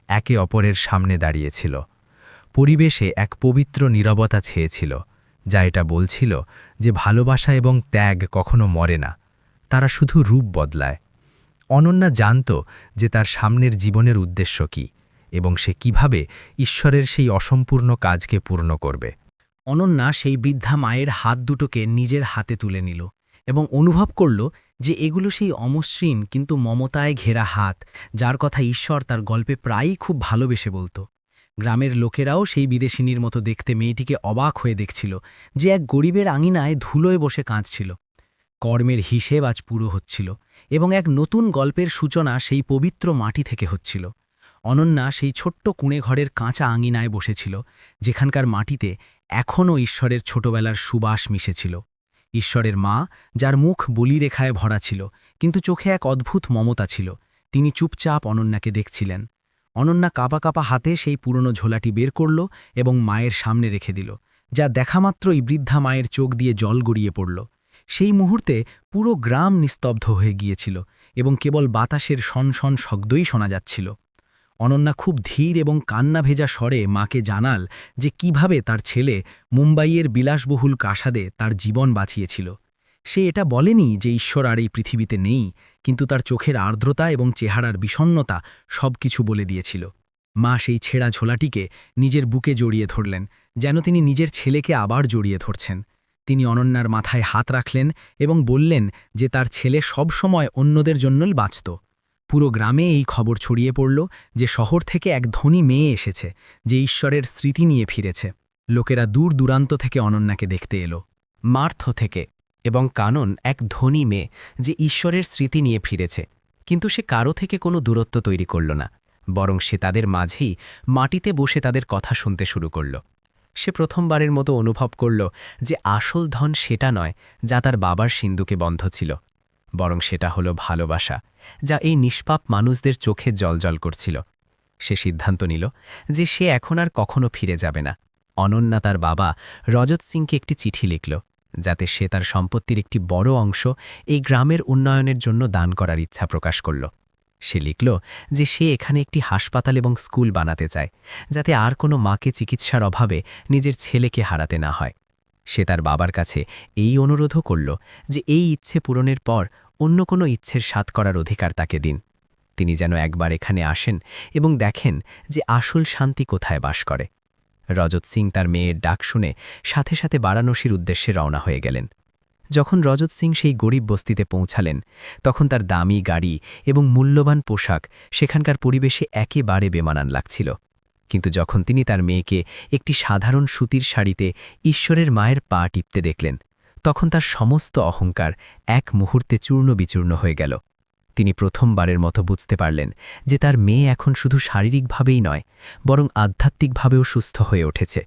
একে অপরের সামনে দাঁড়িয়েছিল। পরিবেশে এক পবিত্র নীরবতা ছেয়েছিল, যা এটা বলছিল যে ভালোবাসা এবং ত্যাগ কখনো মরে না, তারা শুধু রূপ বদলায়। অনন্যা জানত যে তার সামনের জীবনের উদ্দেশ্য কী এবং সে কিভাবে ঈশ্বরের সেই অসম্পূর্ণ কাজকে পূর্ণ করবে। অনন্যা সেই বৃদ্ধা মায়ের হাত দুটোকে নিজের হাতে তুলে নিল এবং অনুভব করল যে এগুলো সেই অমসৃণ কিন্তু মমতায় ঘেরা হাত, যার কথা ঈশ্বর তার গল্পে প্রায়ই খুব ভালোবেসে বলত। গ্রামের লোকেরাও সেই বিদেশিনীর মতো দেখতে মেয়েটিকে অবাক হয়ে দেখছিল, যে এক গরিবের আঙিনায় ধুলোয় বসে কাঁদছিল। কর্মের হিসেব আজ পুরো হচ্ছিল এবং এক নতুন গল্পের সূচনা সেই পবিত্র মাটি থেকে হচ্ছিল। অনন্যা সেই ছোট্ট কুঁড়েঘরের কাঁচা আঙিনায় বসেছিল, যেখানকার মাটিতে এখনও ঈশ্বরের ছোটবেলার সুবাস মিশেছিল। ঈশ্বরের মা, যার মুখ বলিরেখায় ভরা ছিল কিন্তু চোখে এক অদ্ভুত মমতা ছিল, তিনি চুপচাপ অনন্যাকে দেখছিলেন। অনন্যা কাঁপা কাঁপা হাতে সেই পুরনো ঝোলাটি বের করল এবং মায়ের সামনে রেখে দিল, যা দেখামাত্রই বৃদ্ধা মায়ের চোখ দিয়ে জল গড়িয়ে পড়ল। সেই মুহূর্তে পুরো গ্রাম নিস্তব্ধ হয়ে গিয়েছিল এবং কেবল বাতাসের শনশন শব্দই শোনা যাচ্ছিল। অনন্যা খুব ধীর এবং কান্না ভেজা স্বরে মাকে জানাল যে কিভাবে তার ছেলে মুম্বাইয়ের বিলাসবহুল প্রাসাদে তার জীবন বাঁচিয়েছিল। সে এটা বলেনি যে ঈশ্বর আর এই পৃথিবীতে নেই, কিন্তু তার চোখের আর্দ্রতা এবং চেহারার বিষণ্ণতা সবকিছু বলে দিয়েছিল। মা সেই ছেঁড়া ঝোলাটিকে নিজের বুকে জড়িয়ে ধরলেন, যেন তিনি নিজের ছেলেকে আবার জড়িয়ে ধরছেন। তিনি অনন্যার মাথায় হাত রাখলেন এবং বললেন যে তার ছেলে সবসময় অন্যদের জন্যই বাঁচত। পুরো গ্রামে এই খবর ছড়িয়ে পড়ল যে শহর থেকে এক ধনী মেয়ে এসেছে, যে ঈশ্বরের স্মৃতি নিয়ে ফিরেছে। লোকেরা দূর দূরান্ত থেকে অনন্যাকে দেখতে এলো। মার্থ থেকে এবং কানন এক ধনী মেয়ে যে ঈশ্বরের স্মৃতি নিয়ে ফিরেছে, কিন্তু সে কারো থেকে কোনো দূরত্ব তৈরি করল না, বরং সে তাদের মাঝেই মাটিতে বসে তাদের কথা শুনতে শুরু করল। সে প্রথমবারের মতো অনুভব করল যে আসল ধন সেটা নয় যা তার বাবার সিন্ধুকে বন্ধ ছিল, বরং সেটা হলো ভালোবাসা, যা এই নিষ্পাপ মানুষদের চোখে জলজল করছিল। সে সিদ্ধান্ত নিল যে সে এখন আর কখনো ফিরে যাবে না। অনন্যা তার বাবা রজত সিংকে একটি চিঠি লিখল, যাতে সে তার সম্পত্তির একটি বড় অংশ এই গ্রামের উন্নয়নের জন্য দান করার ইচ্ছা প্রকাশ করল। সে লিখল যে সে এখানে একটি হাসপাতাল এবং স্কুল বানাতে চায়, যাতে আর কোনো মাকে চিকিৎসার অভাবে নিজের ছেলেকে হারাতে না হয়। সে তার বাবার কাছে এই অনুরোধও করল যে এই ইচ্ছে পূরণের পর অন্য কোনো ইচ্ছের সাথ করার অধিকার তাকে দিন। তিনি যেন একবার এখানে আসেন এবং দেখেন যে আসল শান্তি কোথায় বাস করে। রজত সিং তার মেয়ের ডাক শুনে সাথে সাথে বারাণসীর উদ্দেশ্যে রওনা হয়ে গেলেন। যখন রজত সিং সেই গরিব বস্তিতে পৌঁছালেন, তখন তার দামি গাড়ি এবং মূল্যবান পোশাক সেখানকার পরিবেশে একেবারে বেমানান লাগছিল। কিন্তু যখন তিনি তার মেয়েকে একটি সাধারণ সুতির শাড়িতে ঈশ্বরের মায়ের পা টিপতে দেখলেন, তখন তার সমস্ত অহংকার এক মুহূর্তে চূর্ণ বিচূর্ণ হয়ে গেল। তিনি প্রথমবারের মতো বুঝতে পারলেন যে তার মেয়ে এখন শুধু শারীরিকভাবেই নয়, বরং আধ্যাত্মিকভাবেও সুস্থ হয়ে উঠেছে।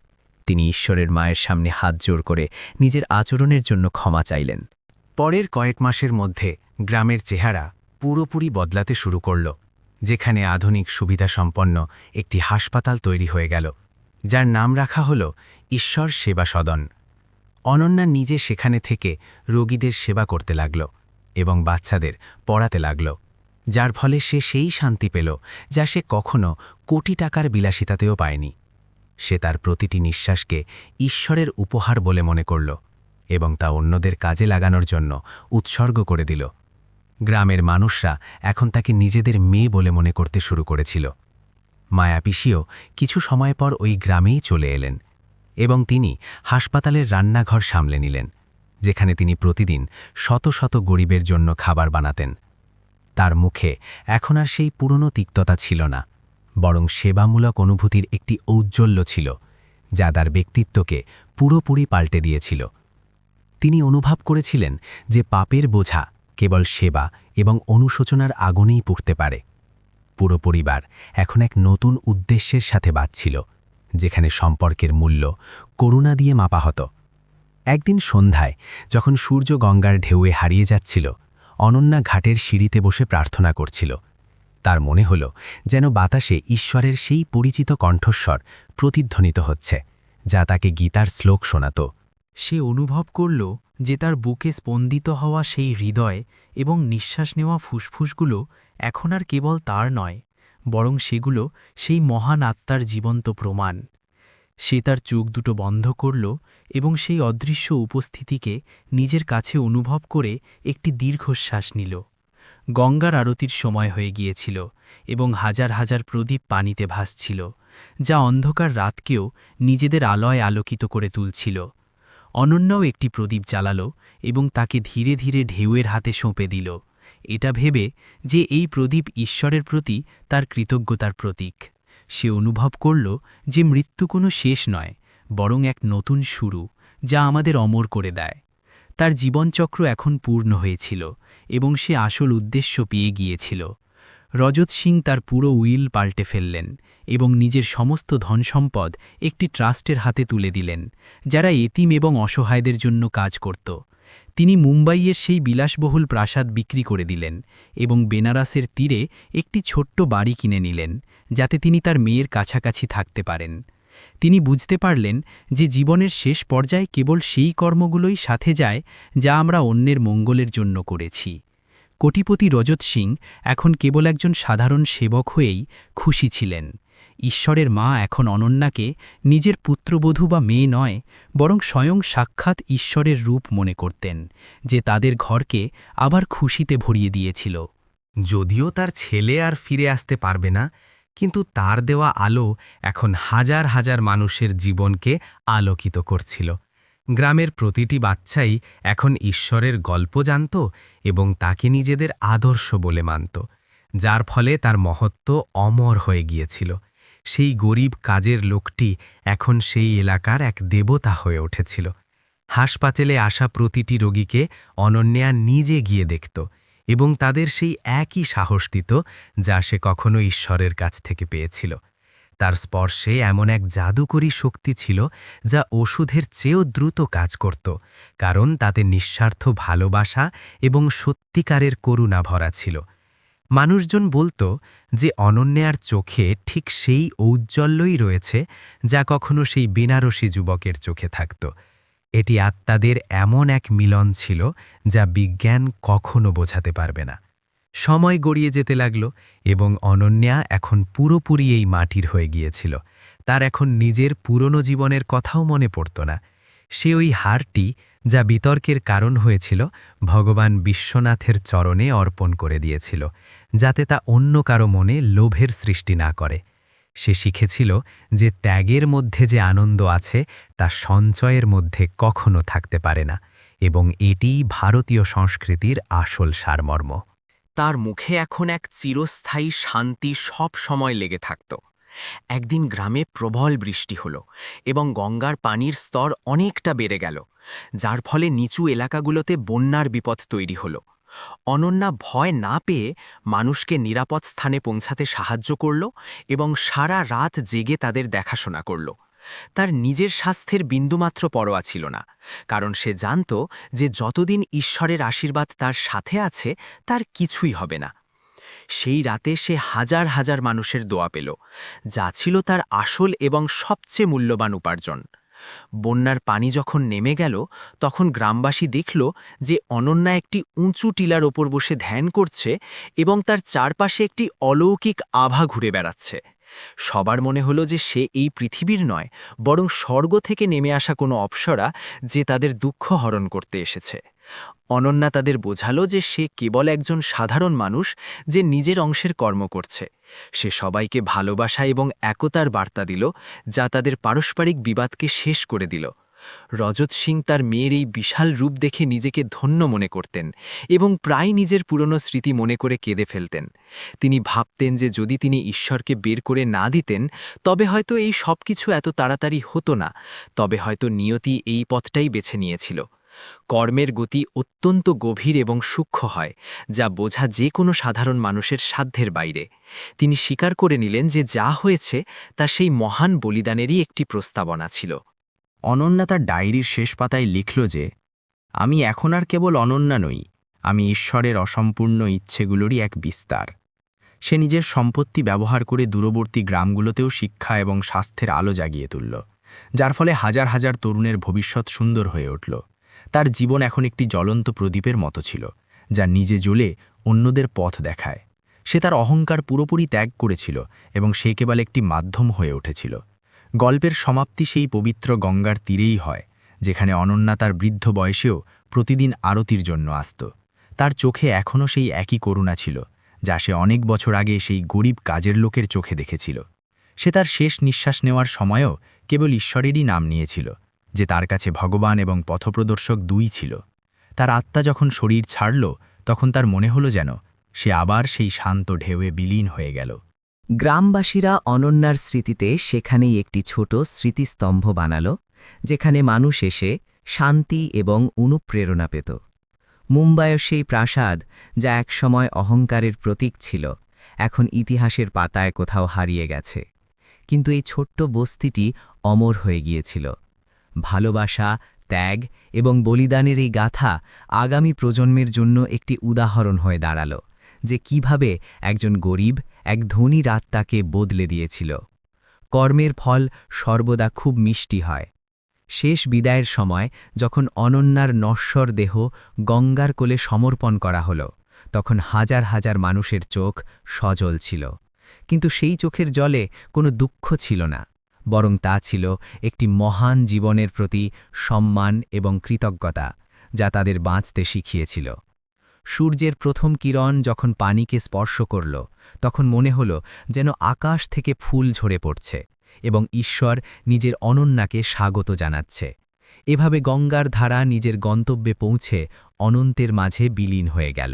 তিনি ঈশ্বরের মায়ের সামনে হাত জোড় করে নিজের আচরণের জন্য ক্ষমা চাইলেন। পরের কয়েক মাসের মধ্যে গ্রামের চেহারা পুরোপুরি বদলাতে শুরু করল, যেখানে আধুনিক সুবিধাসম্পন্ন একটি হাসপাতাল তৈরি হয়ে গেল, যার নাম রাখা হল ঈশ্বর সেবা সদন। অনন্যা নিজে সেখানে থেকে রোগীদের সেবা করতে লাগল এবং বাচ্চাদের পড়াতে লাগল, যার ফলে সে সেই শান্তি পেল যা সে কখনো কোটি টাকার বিলাসিতাতেও পায়নি। সে তার প্রতিটি নিঃশ্বাসকে ঈশ্বরের উপহার বলে মনে করল এবং তা অন্যদের কাজে লাগানোর জন্য উৎসর্গ করে দিল। গ্রামের মানুষরা এখন তাকে নিজেদের মেয়ে বলে মনে করতে শুরু করেছিল। মায়া পিসিও কিছু সময় পর ওই গ্রামেই চলে এলেন এবং তিনি হাসপাতালের রান্নাঘর সামলে নিলেন, যেখানে তিনি প্রতিদিন শত শত গরিবের জন্য খাবার বানাতেন। তার মুখে এখন আর সেই পুরনো তিক্ততা ছিল না, বরং সেবামূলক অনুভূতির একটি ঔজ্জ্বল্য ছিল, যা তার ব্যক্তিত্বকে পুরোপুরি পাল্টে দিয়েছিল। তিনি অনুভব করেছিলেন যে পাপের বোঝা কেবল সেবা এবং অনুশোচনার আগুনেই পুড়তে পারে। পুরো পরিবার এখন এক নতুন উদ্দেশ্যের সাথে বাঁচছিল, যেখানে সম্পর্কের মূল্য করুণা দিয়ে মাপা হতো। একদিন সন্ধ্যায় যখন সূর্য গঙ্গার ঢেউয়ে হারিয়ে যাচ্ছিল, অনন্যা ঘাটের সিঁড়িতে বসে প্রার্থনা করছিল। তার মনে হল যেন বাতাসে ঈশ্বরের সেই পরিচিত কণ্ঠস্বর প্রতিধ্বনিত হচ্ছে, যা তাকে গীতার শ্লোক শোনাত। সে অনুভব করল যে তার বুকে স্পন্দিত হওয়া সেই হৃদয় এবং নিঃশ্বাস নেওয়া ফুসফুসগুলো এখন আর কেবল তার নয়, বরং সেগুলো সেই মহান আত্মার জীবন্ত প্রমাণ। সে তার চোখ দুটো বন্ধ করল এবং সেই অদৃশ্য উপস্থিতিকে নিজের কাছে অনুভব করে একটি দীর্ঘশ্বাস নিল। গঙ্গার আরতির সময় হয়ে গিয়েছিল এবং হাজার হাজার প্রদীপ পানিতে ভাসছিল, যা অন্ধকার রাতকেও নিজেদের আলোয় আলোকিত করে তুলছিল। অনন্যাও একটি প্রদীপ জ্বালাল এবং তাকে ধীরে ধীরে ঢেউয়ের হাতে সঁপে দিল, এটা ভেবে যে এই প্রদীপ ঈশ্বরের প্রতি তার কৃতজ্ঞতার প্রতীক। সে অনুভব করল যে মৃত্যু কোনো শেষ নয়, বরং এক নতুন শুরু, যা আমাদের অমর করে দেয়। তার জীবনচক্র এখন পূর্ণ হয়েছিল এবং সে আসল উদ্দেশ্য পেয়ে গিয়েছিল। রজত সিং তার পুরো উইল পাল্টে ফেললেন এবং নিজের সমস্ত ধনসম্পদ একটি ট্রাস্টের হাতে তুলে দিলেন, যারা এতিম এবং অসহায়দের জন্য কাজ করত। তিনি মুম্বাইয়ের সেই বিলাসবহুল প্রাসাদ বিক্রি করে দিলেন এবং বেনারসের তীরে একটি ছোট্ট বাড়ি কিনে নিলেন, যাতে তিনি তার মেয়ের কাছাকাছি থাকতে পারেন। তিনি বুঝতে পারলেন যে জীবনের শেষ পর্যায়ে কেবল সেই কর্মগুলোই সাথে যায় যা আমরা অন্যের মঙ্গলের জন্য করেছি। কোটিপতি রজত সিং এখন কেবল একজন সাধারণ সেবক হয়েই খুশি ছিলেন। ঈশ্বরের মা এখন অনন্যাকে নিজের পুত্রবধূ বা মেয়ে নয়, বরং স্বয়ং সাক্ষাৎ ঈশ্বরের রূপ মনে করতেন, যে তাদের ঘরকে আবার খুশিতে ভরিয়ে দিয়েছিল। যদিও তার ছেলে আর ফিরে আসতে পারবে না, কিন্তু তার দেওয়া আলো এখন হাজার হাজার মানুষের জীবনকে আলোকিত করছিল। গ্রামের প্রতিটি বাচ্চাই এখন ঈশ্বরের গল্প জানত এবং তাকে নিজেদের আদর্শ বলে মানত, যার ফলে তার মহত্ব অমর হয়ে গিয়েছিল। সেই গরিব কাজের লোকটি এখন সেই এলাকার এক দেবতা হয়ে উঠেছিল। হাসপাতালে আসা প্রতিটি রোগীকে অনন্যা নিজে গিয়ে দেখত এবং তাদের সেই একই সাহস দিত যা সে কখনো ঈশ্বরের কাছ থেকে পেয়েছিল। তার স্পর্শে এমন এক জাদুকরী শক্তি ছিল যা ওষুধের চেয়েও দ্রুত কাজ করত, কারণ তাতে নিঃস্বার্থ ভালোবাসা এবং সত্যিকারের করুণা ভরা ছিল। মানুষজন বলতো যে অনন্যার চোখে ঠিক সেই ঔজ্জ্বল্যই রয়েছে যা কখনো সেই বেনারসি যুবকের চোখে থাকত। এটি আত্মাদের এমন এক মিলন ছিল যা বিজ্ঞান কখনো বোঝাতে পারবে না। সময় গড়িয়ে যেতে লাগল এবং অনন্যা এখন পুরোপুরি এই মাটির হয়ে গিয়েছিল। তার এখন নিজের পুরনো জীবনের কথাও মনে পড়ত না। সে ওই হারটি যা বিতর্কের কারণ হয়েছিল ভগবান বিশ্বনাথের চরণে অর্পণ করে দিয়েছিল, যাতে তা অন্য কারো মনে লোভের সৃষ্টি না করে। সে শিখেছিল যে ত্যাগের মধ্যে যে আনন্দ আছে তা সঞ্চয়ের মধ্যে কখনো থাকতে পারে না, এবং এটিই ভারতীয় সংস্কৃতির আসল সারমর্ম। তার মুখে এখন এক চিরস্থায়ী শান্তি সব সময় লেগে থাকত। একদিন গ্রামে প্রবল বৃষ্টি হলো এবং গঙ্গার পানির স্তর অনেকটা বেড়ে গেল, যার ফলে নিচু এলাকাগুলোতে বন্যার বিপদ তৈরি হলো। অনন্যা ভয় না পেয়ে মানুষকে নিরাপদ স্থানে পৌঁছাতে সাহায্য করল এবং সারা রাত জেগে তাদের দেখাশোনা করল। তার নিজের স্বাস্থ্যের বিন্দুমাত্র পরোয়া ছিল না, কারণ সে জানত যে যতদিন ঈশ্বরের আশীর্বাদ তার সাথে আছে তার কিছুই হবে না। সেই রাতে সে হাজার হাজার মানুষের দোয়া পেল, যা ছিল তার আসল এবং সবচেয়ে মূল্যবান উপার্জন। বন্যার পানি যখন নেমে গেল, তখন গ্রামবাসী দেখল যে অনন্যা একটি উঁচু টিলার ওপর বসে ধ্যান করছে এবং তার চারপাশে একটি অলৌকিক আভা ঘুরে বেড়াচ্ছে। সবার মনে হলো যে সে এই পৃথিবীর নয়, বরং স্বর্গ থেকে নেমে আসা কোনো অপ্সরা, যে তাদের দুঃখ হরণ করতে এসেছে। অনন্যা তাদের বোঝালো যে সে কেবল একজন সাধারণ মানুষ যে নিজের অংশের কর্ম করছে। সে সবাইকে ভালোবাসা এবং একতার বার্তা দিল, যা তাদের পারস্পরিক বিবাদকে শেষ করে দিল। রজত সিং তার মেয়ের এই বিশাল রূপ দেখে নিজেকে ধন্য মনে করতেন এবং প্রায় নিজের পুরনো স্মৃতি মনে করে কেঁদে ফেলতেন। তিনি ভাবতেন যে যদি তিনি ঈশ্বরকে বের করে না দিতেন, তবে হয়তো এই সব কিছু এত তাড়াতাড়ি হতো না, তবে হয়তো নিয়তি এই পথটাই বেছে নিয়েছিল। কর্মের গতি অত্যন্ত গভীর এবং সূক্ষ্ম হয়, যা বোঝা যে কোনো সাধারণ মানুষের সাধ্যের বাইরে। তিনি স্বীকার করে নিলেন যে যা হয়েছে তা সেই মহান বলিদানেরই একটি প্রস্তাবনা ছিল। অনন্যা তার ডায়েরির শেষ পাতায় লিখল যে, আমি এখন আর কেবল অনন্যা নই, আমি ঈশ্বরের অসম্পূর্ণ ইচ্ছেগুলোরই এক বিস্তার। সে নিজের সম্পত্তি ব্যবহার করে দূরবর্তী গ্রামগুলোতেও শিক্ষা এবং স্বাস্থ্যের আলো জাগিয়ে তুলল, যার ফলে হাজার হাজার তরুণের ভবিষ্যৎ সুন্দর হয়ে উঠল। তার জীবন এখন একটি জ্বলন্ত প্রদীপের মতো ছিল, যা নিজে জ্বলে অন্যদের পথ দেখায়। সে তার অহংকার পুরোপুরি ত্যাগ করেছিল এবং সে কেবল একটি মাধ্যম হয়ে উঠেছিল। গল্পের সমাপ্তি সেই পবিত্র গঙ্গার তীরেই হয়, যেখানে অনন্যা তার বৃদ্ধ বয়সেও প্রতিদিন আরতির জন্য আসত। তার চোখে এখনও সেই একই করুণা ছিল, যা সে অনেক বছর আগে সেই গরিব কাজের লোকের চোখে দেখেছিল। সে তার শেষ নিঃশ্বাস নেওয়ার সময়ও কেবল ঈশ্বরেরই নাম নিয়েছিল, যে তার কাছে ভগবান এবং পথপ্রদর্শক দুই ছিল। তার আত্মা যখন শরীর ছাড়ল, তখন তার মনে হলো যেন সে আবার সেই শান্ত ঢেউয়ে বিলীন হয়ে গেল। গ্রামবাসীরা অনন্যার স্মৃতিতে সেখানেই একটি ছোট স্মৃতিস্তম্ভ বানাল, যেখানে মানুষ এসে শান্তি এবং অনুপ্রেরণা পেত। মুম্বাইয়ের সেই প্রাসাদ, যা একসময় অহংকারের প্রতীক ছিল, এখন ইতিহাসের পাতায় কোথাও হারিয়ে গেছে। কিন্তু এই ছোট্ট বস্তিটি অমর হয়ে গিয়েছিল। ভালোবাসা, ত্যাগ এবং বলিদানের এই গাথা আগামী প্রজন্মের জন্য একটি উদাহরণ হয়ে দাঁড়াল, যে কিভাবে একজন গরিব এক ধনী আত্মাকে বদলে দিয়েছিল। কর্মের ফল সর্বদা খুব মিষ্টি হয়। শেষ বিদায়ের সময় যখন অনন্যার নশ্বর দেহ গঙ্গার কোলে সমর্পণ করা হল, তখন হাজার হাজার মানুষের চোখ সজল ছিল। কিন্তু সেই চোখের জলে কোনো দুঃখ ছিল না, বরং তা ছিল একটি মহান জীবনের প্রতি সম্মান এবং কৃতজ্ঞতা, যা তাদের বাঁচতে শিখিয়েছিল। সূর্যের প্রথম কিরণ যখন পানিকে স্পর্শ করল, তখন মনে হল যেন আকাশ থেকে ফুল ঝরে পড়ছে এবং ঈশ্বর নিজের অনন্যাকে স্বাগত জানাচ্ছে। এভাবে গঙ্গার ধারা নিজের গন্তব্যে পৌঁছে অনন্তের মাঝে বিলীন হয়ে গেল।